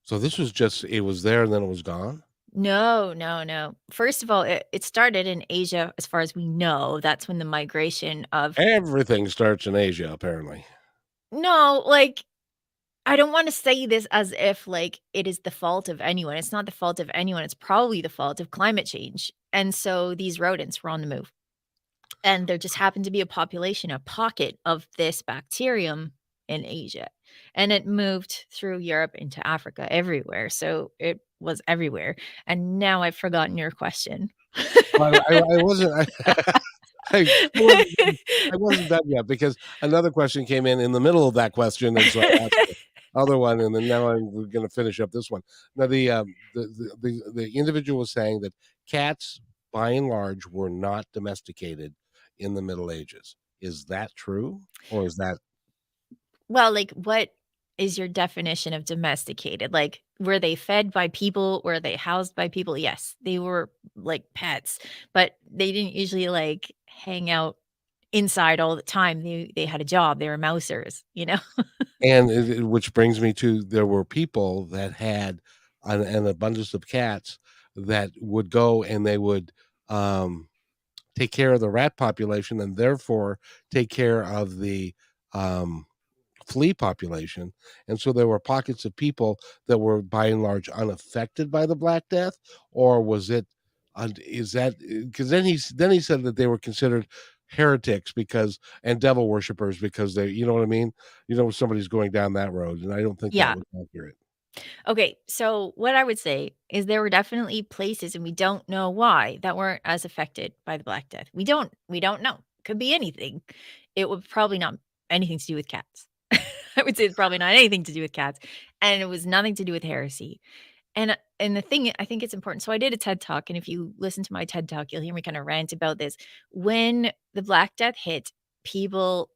So this was just it was there and then it was gone. No, no, no. First of all, it started in Asia as far as we know. That's when the migration of Everything starts in Asia, apparently. No, like, I don't wanna say this as if, like, it is the fault of anyone. It's not the fault of anyone. It's probably the fault of climate change, and so these rodents were on the move. And there just happened to be a population, a pocket of this bacterium in Asia. And it moved through Europe into Africa, everywhere. So it was everywhere. And now I've forgotten your question. Well, I wasn't I wasn't done I wasn't done yet because another question came in the middle of that question, and so I asked the other one, and then now we're gonna finish up this one. Now the individual was saying that cats, by and large, were not domesticated in the Middle Ages. Is that true? Or is that Well, like, what is your definition of domesticated? Like, were they fed by people? Were they housed by people? Yes, they were like pets, but they didn't usually like hang out inside all the time. They had a job. They were mousers. and which brings me to there were people that had an abundance of cats that would go and they would, um take care of the rat population and therefore take care of the um, flea population. And so there were pockets of people that were by and large unaffected by the Black Death, or was it? Is that because then he said that they were considered heretics because and devil worshippers because they, you know what I mean? Somebody's going down that road, and I don't think that Yeah. was accurate. Okay, so what I would say is there were definitely places, and we don't know why, that weren't as affected by the Black Death. We don't know. Could be anything. It would probably not anything to do with cats. I would say it's probably not anything to do with cats, and it was nothing to do with heresy. And the thing I think it's important. So I did a TED Talk, and if you listen to my TED Talk, you'll hear me kind of rant about this. When the Black Death hit, people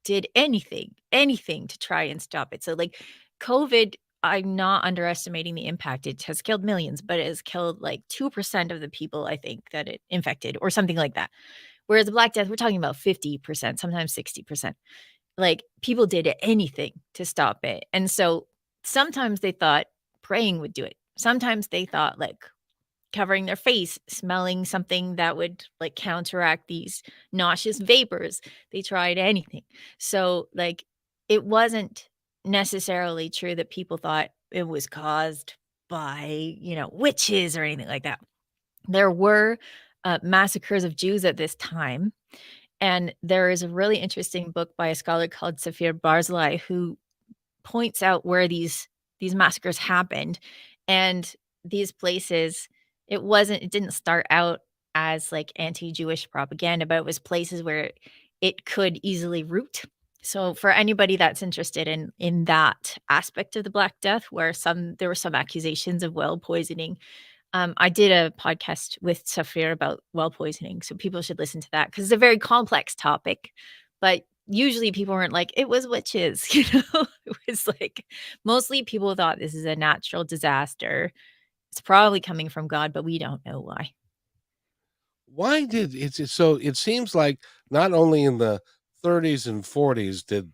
did anything to try and stop it. So like COVID, I'm not underestimating the impact. It has killed millions, but it has killed like 2% of the people I think that it infected or something like that. Whereas the Black Death, we're talking about 50%, sometimes 60%. Like, people did anything to stop it, and so sometimes they thought praying would do it. Sometimes they thought, like, covering their face, smelling something that would, like, counteract these nauseous vapors. They tried anything. So, like, it wasn't necessarily true that people thought it was caused by, witches or anything like that. There were, massacres of Jews at this time, and there is a really interesting book by a scholar called Safir Barzilai who points out where these massacres happened. And these places, it didn't start out as like anti-Jewish propaganda, but it was places where it could easily root. So for anybody that's interested in that aspect of the Black Death, where there were some accusations of well poisoning, I did a podcast with Safir about well poisoning, so people should listen to that because it's a very complex topic. But usually people weren't like, "It was witches," you know? It was like mostly people thought this is a natural disaster. It's probably coming from God, but we don't know why. Why did so it seems like not only in the 30s and 40s did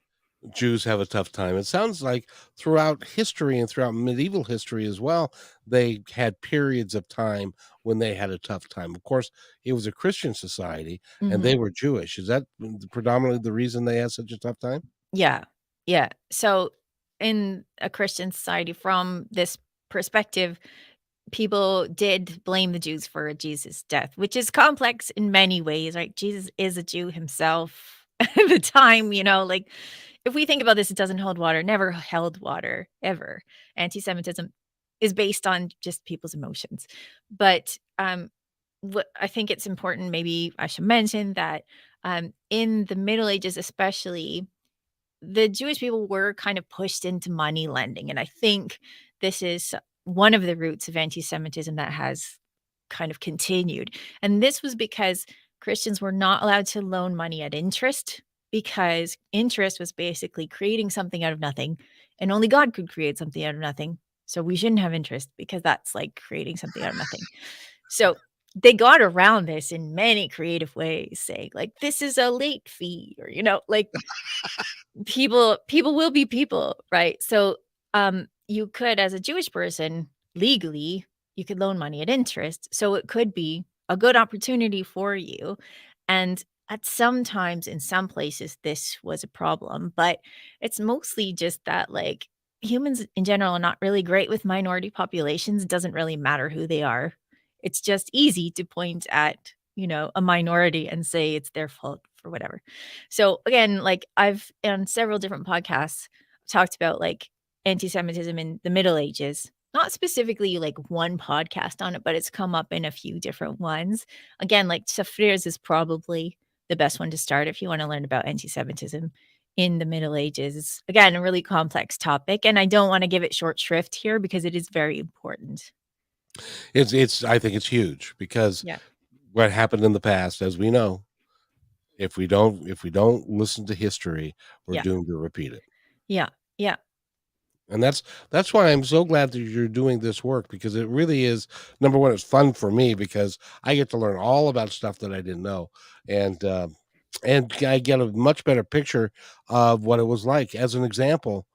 Jews have a tough time. It sounds like throughout history and throughout medieval history as well, they had periods of time when they had a tough time. Of course, it was a Christian society and Mhm. they were Jewish. Is that predominantly the reason they had such a tough time? Yeah. Yeah. So in a Christian society, from this perspective, people did blame the Jews for Jesus' death, which is complex in many ways, right? Jesus is a Jew himself at the time, like if we think about this, it doesn't hold water, never held water ever. Anti-Semitism is based on just people's emotions. But what I think it's important, maybe I should mention that in the Middle Ages, especially, the Jewish people were kind of pushed into money lending, and I think this is one of the roots of anti-Semitism that has kind of continued, and this was because Christians were not allowed to loan money at interest, because interest was basically creating something out of nothing, and only God could create something out of nothing, so we shouldn't have interest because that's like creating something out of nothing. So, they got around this in many creative ways, saying, like, "This is a late fee," or, like people will be people, right? So, you could, as a Jewish person, legally, you could loan money at interest, so it could be a good opportunity for you, and at some times, in some places, this was a problem, but it's mostly just that, like, humans in general are not really great with minority populations. It doesn't really matter who they are. It's just easy to point at, a minority and say it's their fault for whatever. So again, like I've on several different podcasts talked about like anti-Semitism in the Middle Ages. Not specifically like one podcast on it, but it's come up in a few different ones. Again, like Safrir's is probably the best one to start if you want to learn about anti-Semitism in the Middle Ages. It's, again, a really complex topic, and I don't want to give it short shrift here because it is very important. It's I think it's huge because Yeah. what happened in the past, as we know, if we don't listen to history, we're Yeah. doomed to repeat it. Yeah. Yeah. And that's why I'm so glad that you're doing this work because it really is number one, it's fun for me because I get to learn all about stuff that I didn't know. And I get a much better picture of what it was like. As an example,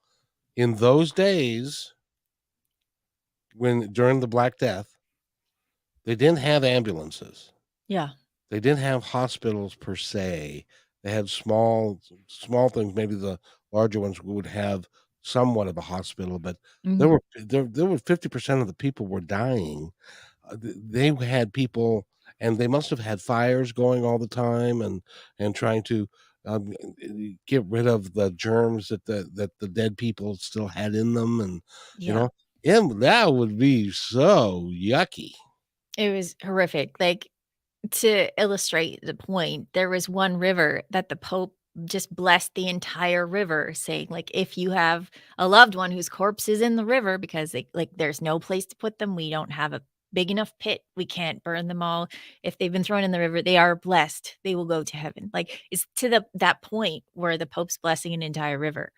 in those days when during the Black Death, they didn't have ambulances. Yeah. They didn't have hospitals per se. They had small things, maybe the larger ones would have somewhat of a hospital, but Mhm. there were 50% of the people were dying. They had people and they must have had fires going all the time and trying to, get rid of the germs that the dead people still had in them and, you Yeah. know, and that would be so yucky. It was horrific. Like, to illustrate the point, there was one river that the Pope just blessed the entire river, saying, like, "If you have a loved one whose corpse is in the river because there's no place to put them, we don't have a big enough pit, we can't burn them all. If they've been thrown in the river, they are blessed, they will go to heaven." Like, it's to that point where the Pope's blessing an entire river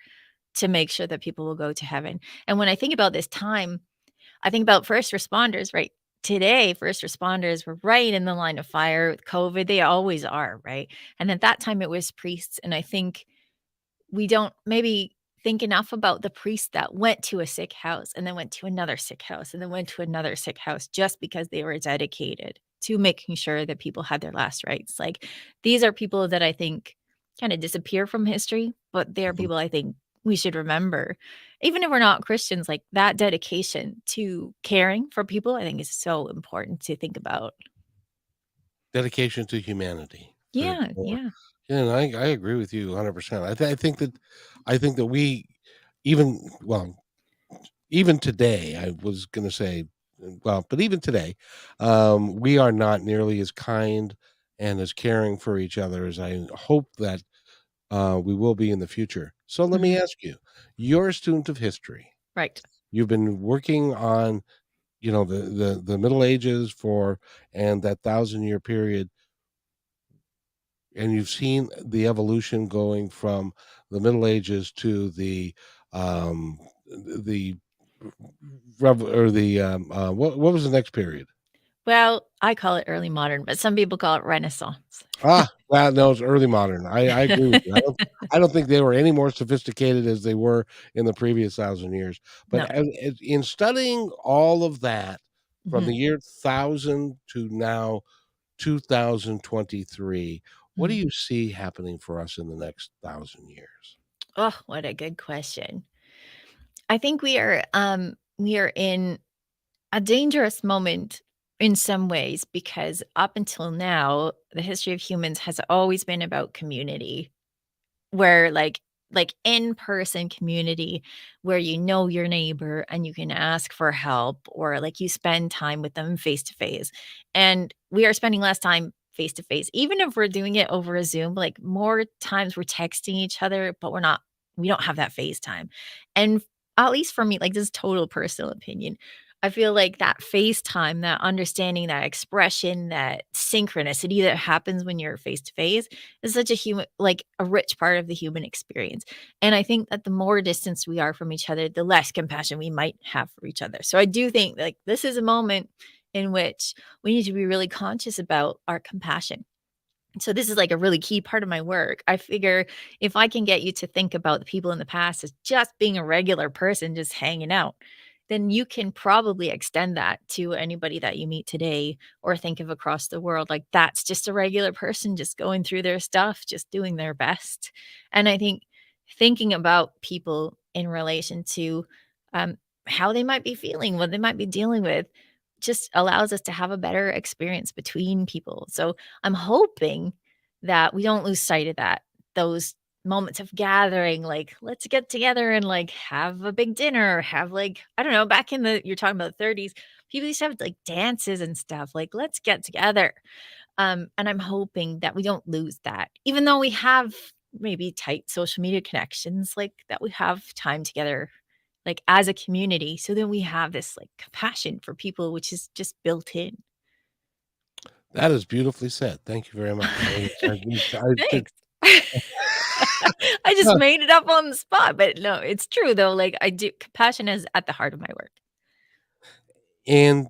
to make sure that people will go to heaven. And when I think about this time, I think about first responders, right? Today, first responders were right in the line of fire with COVID. They always are, right? And at that time, it was priests. And I think we don't maybe think enough about the priests that went to a sick house and then went to another sick house and then went to another sick house just because they were dedicated to making sure that people had their last rites. Like, these are people that I think kind of disappear from history, but they are Mhm. people I think we should remember. Even if we're not Christians, like that dedication to caring for people, I think is so important to think about. Dedication to humanity. To Yeah, or yeah, yeah, and I agree with you 100%. I think that we even well, even today, I was gonna say, well, but even today, we are not nearly as kind and as caring for each other as I hope that we will be in the future. So let me Mhm. ask you, you're a student of history. Right. You've been working on, the Middle Ages for and that 1,000-year period, and you've seen the evolution going from the Middle Ages to the what was the next period? Well, I call it early modern, but some people call it Renaissance. Well, no, it's early modern. I agree with you. I don't think they were any more sophisticated as they were in the previous 1,000 years. But No. as in studying all of that from the Mhm. year 1000 to now 2023, what do Mhm. you see happening for us in the next 1,000 years? Oh, what a good question. I think we are in a dangerous moment in some ways because up until now, the history of humans has always been about community. Where, like, in-person community where you know your neighbor and you can ask for help or, like, you spend time with them face to face, and we are spending less time face to face. Even if we're doing it over a Zoom, like, more times we're texting each other, but we don't have that FaceTime, and at least for me, like, this is total personal opinion, I feel like that FaceTime, that understanding, that expression, that synchronicity that happens when you're face to face is such a a rich part of the human experience. And I think that the more distance we are from each other, the less compassion we might have for each other. So I do think like this is a moment in which we need to be really conscious about our compassion. So this is like a really key part of my work. I figure if I can get you to think about the people in the past as just being a regular person just hanging out, then you can probably extend that to anybody that you meet today or think of across the world. Like that's just a regular person just going through their stuff, just doing their best. And I think thinking about people in relation to um, how they might be feeling, what they might be dealing with, just allows us to have a better experience between people. So I'm hoping that we don't lose sight of that. Those moments of gathering, like, let's get together and like have a big dinner, have like, I don't know, back in the you're talking about the 30s, people used to have like dances and stuff. Like, let's get together. And I'm hoping that we don't lose that. Even though we have maybe tight social media connections, like that we have time together like as a community. So then we have this like compassion for people, which is just built in. That is beautifully said. Thank you very much. I Thanks. I just made it up on the spot, but no, it's true though. Like I do compassion is at the heart of my work. and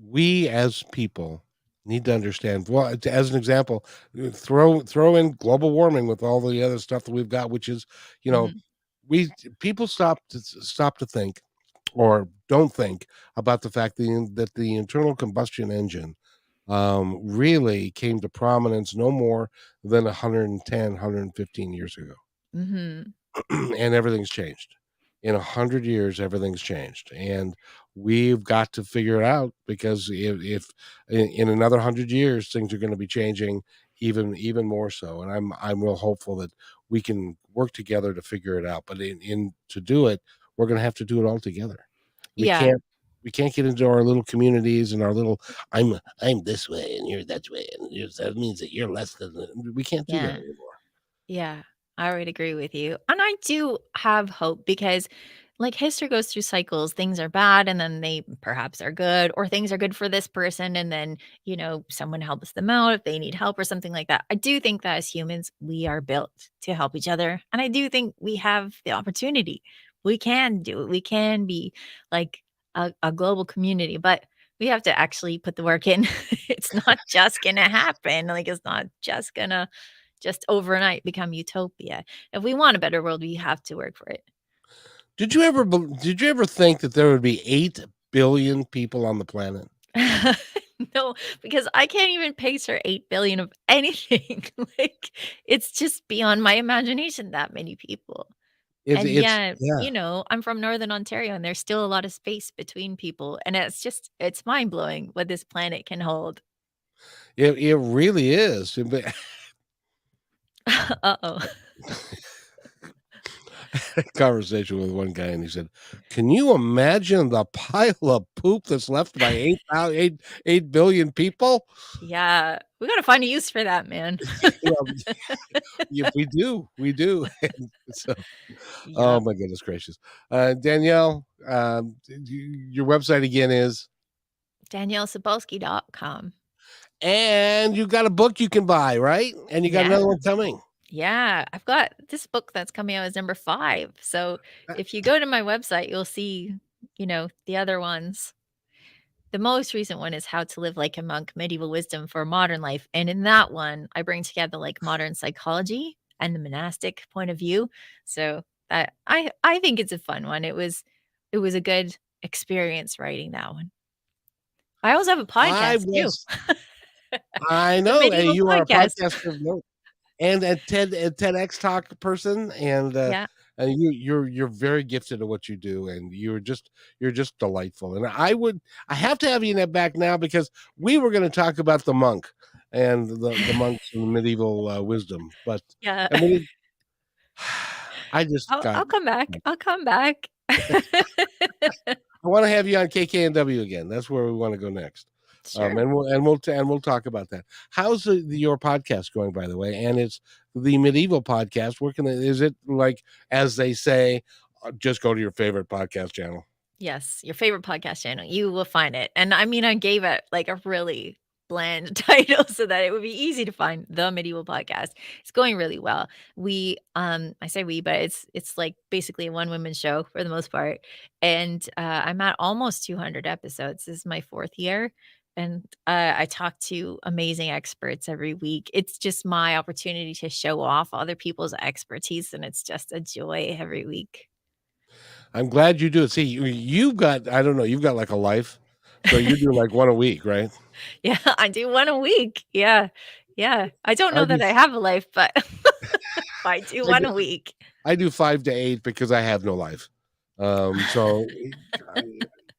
we as people need to understand, well, as an example, throw in global warming with all the other stuff that we've got, which is, you know, Mhm. we people stop to think or don't think about the fact that the internal combustion engine really came to prominence no more than 110 years ago. Mhm. And everything's changed. In 100 years, everything's changed, and we've got to figure it out because if in another 100 years things are going to be changing even more so, and I'm real hopeful that we can work together to figure it out. But in to do it, we're going to have to do it all together. We Yeah. can't we can't get into our little communities and our little I'm this way and you're that way and that means that you're less than we can't do that Yeah. anymore. Yeah, I would agree with you. And I do have hope because, like, history goes through cycles. Things are bad and then they perhaps are good, or things are good for this person. And then, someone helps them out if they need help or something like that. I do think that as humans, we are built to help each other. And I do think we have the opportunity. We can do it. We can be like a global community, but we have to actually put the work in. It's not just going to happen. Like, it's not just going to just overnight become utopia. If we want a better world, we have to work for it. Did you ever think that there would be 8 billion people on the planet? No, because I can't even picture 8 billion of anything. Like, it's just beyond my imagination that many people. And It's yet, yeah. I'm from Northern Ontario and there's still a lot of space between people. And it's mind blowing what this planet can hold. It really is. But Uh oh. conversation with one guy, and he said, "Can you imagine the pile of poop that's left by 8 billion people?" Yeah. We gotta find a use for that, man. Well, yeah, we do. And so, oh Yep. my goodness gracious, Danielle, your website again is, DanielleCybulskie.com. and you got a book you can buy, right? And you got Yeah. another one coming. Yeah. I've got this book that's coming out is number 5. So Uh, if you go to my website, you'll see, the other ones. The most recent one is How to Live Like a Monk: Medieval Wisdom for Modern Life. And in that one, I bring together like modern psychology and the monastic point of view. So I think it's a fun one. It was a good experience writing that one. I also have a I podcast too. was, I The know, and Medieval you are a Podcast. podcaster of note, and a TEDx talk person, Yeah. and you're very gifted at what you do, and you're just delightful. And I have to have you back now because we were going to talk about the monk and the monks and medieval wisdom, but Yeah. I mean, I just got. I'll come back. I'll come back. I want to have you on KKNW again. That's where we want to go next. Sure. And we'll talk about that. How's your podcast going, by the way? And it's the Medieval Podcast. Is it like, as they say, just go to your favorite podcast channel? Yes, your favorite podcast channel. You will find it. And I mean, I gave it like a really bland title so that it would be easy to find the Medieval Podcast. It's going really well. I say we, but it's like basically a one woman show for the most part. And I'm at almost 200 episodes. This is my 4th year. And I talk to amazing experts every week. It's just my opportunity to show off other people's expertise. And it's just a joy every week. I'm glad you do it. See, you've got, I don't know, you've got like a life. So you do like one a week, right? Yeah, I do 1 a week. Yeah. Yeah. I don't I know do, that I have a life, but I do I 1 do, a week. I do 5 to 8 because I have no life. So I,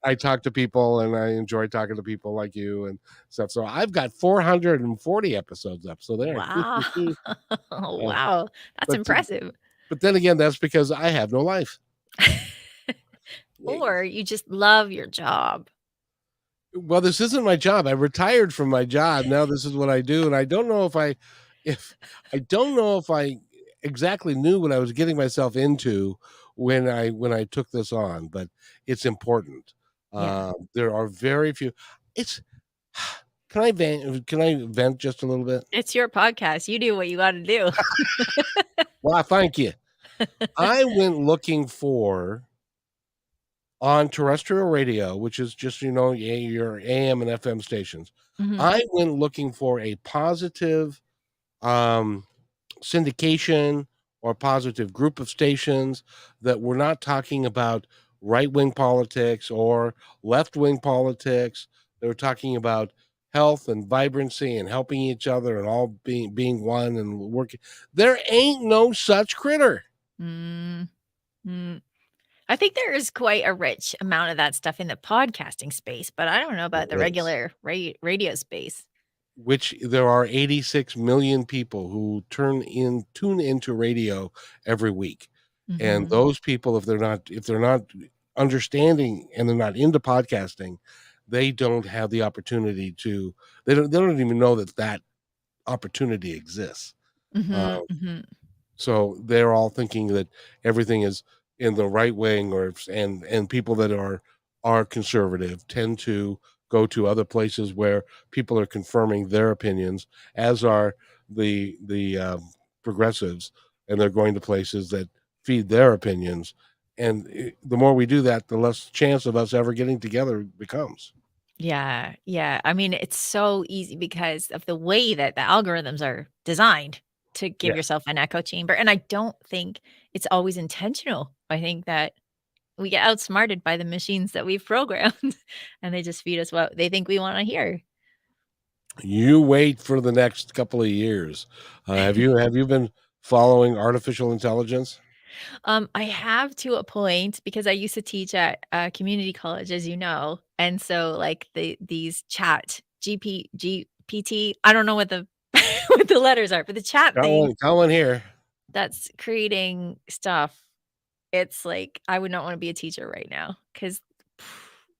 I talk to people and I enjoy talking to people like you and stuff. So I've got 440 episodes up. So there. Wow. Uh, Wow. That's but impressive. but then again, that's because I have no life. Or you just love your job. Well, this isn't my job. I retired from my job. Now this is what I do, and I don't know if I don't know if I exactly knew what I was getting myself into when I took this on, but it's important. Yeah. There are very few. It's can I vent just a little bit? It's your podcast. You do what you gotta do. Well, thank you. I went looking for on terrestrial radio, which is just, your AM and FM stations. Mhm. I went looking for a positive um, syndication or positive group of stations that were not talking about right wing politics or left wing politics. They were talking about health and vibrancy and helping each other and all being one and working. There ain't no such critter. Mm, mm. I think there is quite a rich amount of that stuff in the podcasting space, but I don't know about the There is. regular radio space. Which there are 86 million people who tune into radio every week. And Mhm. those people, if they're not understanding and they're not into podcasting, they don't have the opportunity to, they don't even know that opportunity exists. Uh, Mhm, mhm. so they're all thinking that everything is in the right wing, and people that are conservative tend to go to other places where people are confirming their opinions, as are the progressives, and they're going to places that feed their opinions. And the more we do that, the less chance of us ever getting together becomes. Yeah, yeah. I mean, it's so easy because of the way that the algorithms are designed to give Yes. yourself an echo chamber, and I don't think it's always intentional. I think that we get outsmarted by the machines that we've programmed, and they just feed us what they think we wanna hear. You wait for the next couple of years. Have you been following artificial intelligence? I have to a point because I used to teach at a community college, as you know, and so, like, these chat GPT, I don't know what the what the letters are, but the chat thing Got one here. that's creating stuff, it's like, I would not wanna be a teacher right now because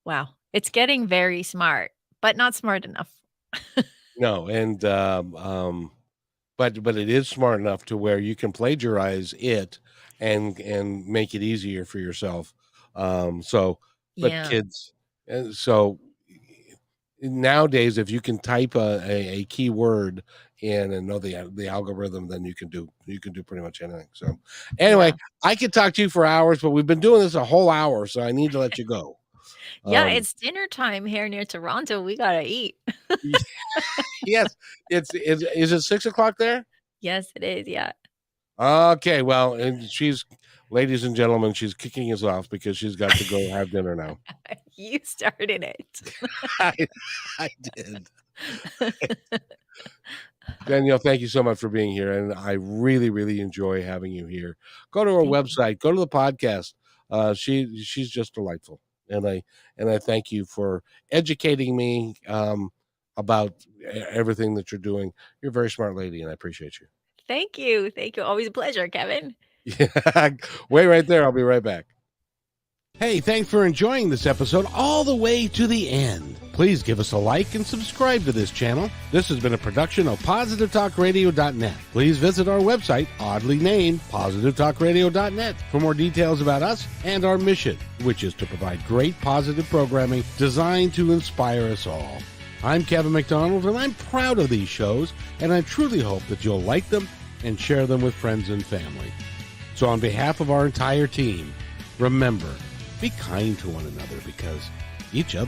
wow, it's getting very smart, but not smart enough. No, and but it is smart enough to where you can plagiarize it and make it easier for yourself. So, but Yeah. kids, and so nowadays, if you can type a keyword in and know the algorithm, then you can do pretty much anything. So, anyway, Yeah. I could talk to you for hours, but we've been doing this a whole hour, so I need to let you go. Yeah, Um, it's dinner time here near Toronto. We gotta eat. yes, is it 6 o'clock there? Yes, it is, yeah. Okay, well, and ladies and gentlemen, she's kicking us off because she's got to go have dinner now. You started it. I, I did. Danielle, thank you so much for being here, and I really, really enjoy having you here. Go to our Thank you. website, go to the podcast. She's just delightful, and I thank you for educating me about everything that you're doing. You're a very smart lady, and I appreciate you. Thank you. Thank you. Always a pleasure, Kevin. Yeah, wait right there. I'll be right back. Hey, thanks for enjoying this episode all the way to the end. Please give us a like and subscribe to this channel. This has been a production of PositiveTalkRadio.net. Please visit our website, oddly named PositiveTalkRadio.net, for more details about us and our mission, which is to provide great positive programming designed to inspire us all. I'm Kevin McDonald, and I'm proud of these shows, and I truly hope that you'll like them and share them with friends and family. So on behalf of our entire team, remember, be kind to one another because each other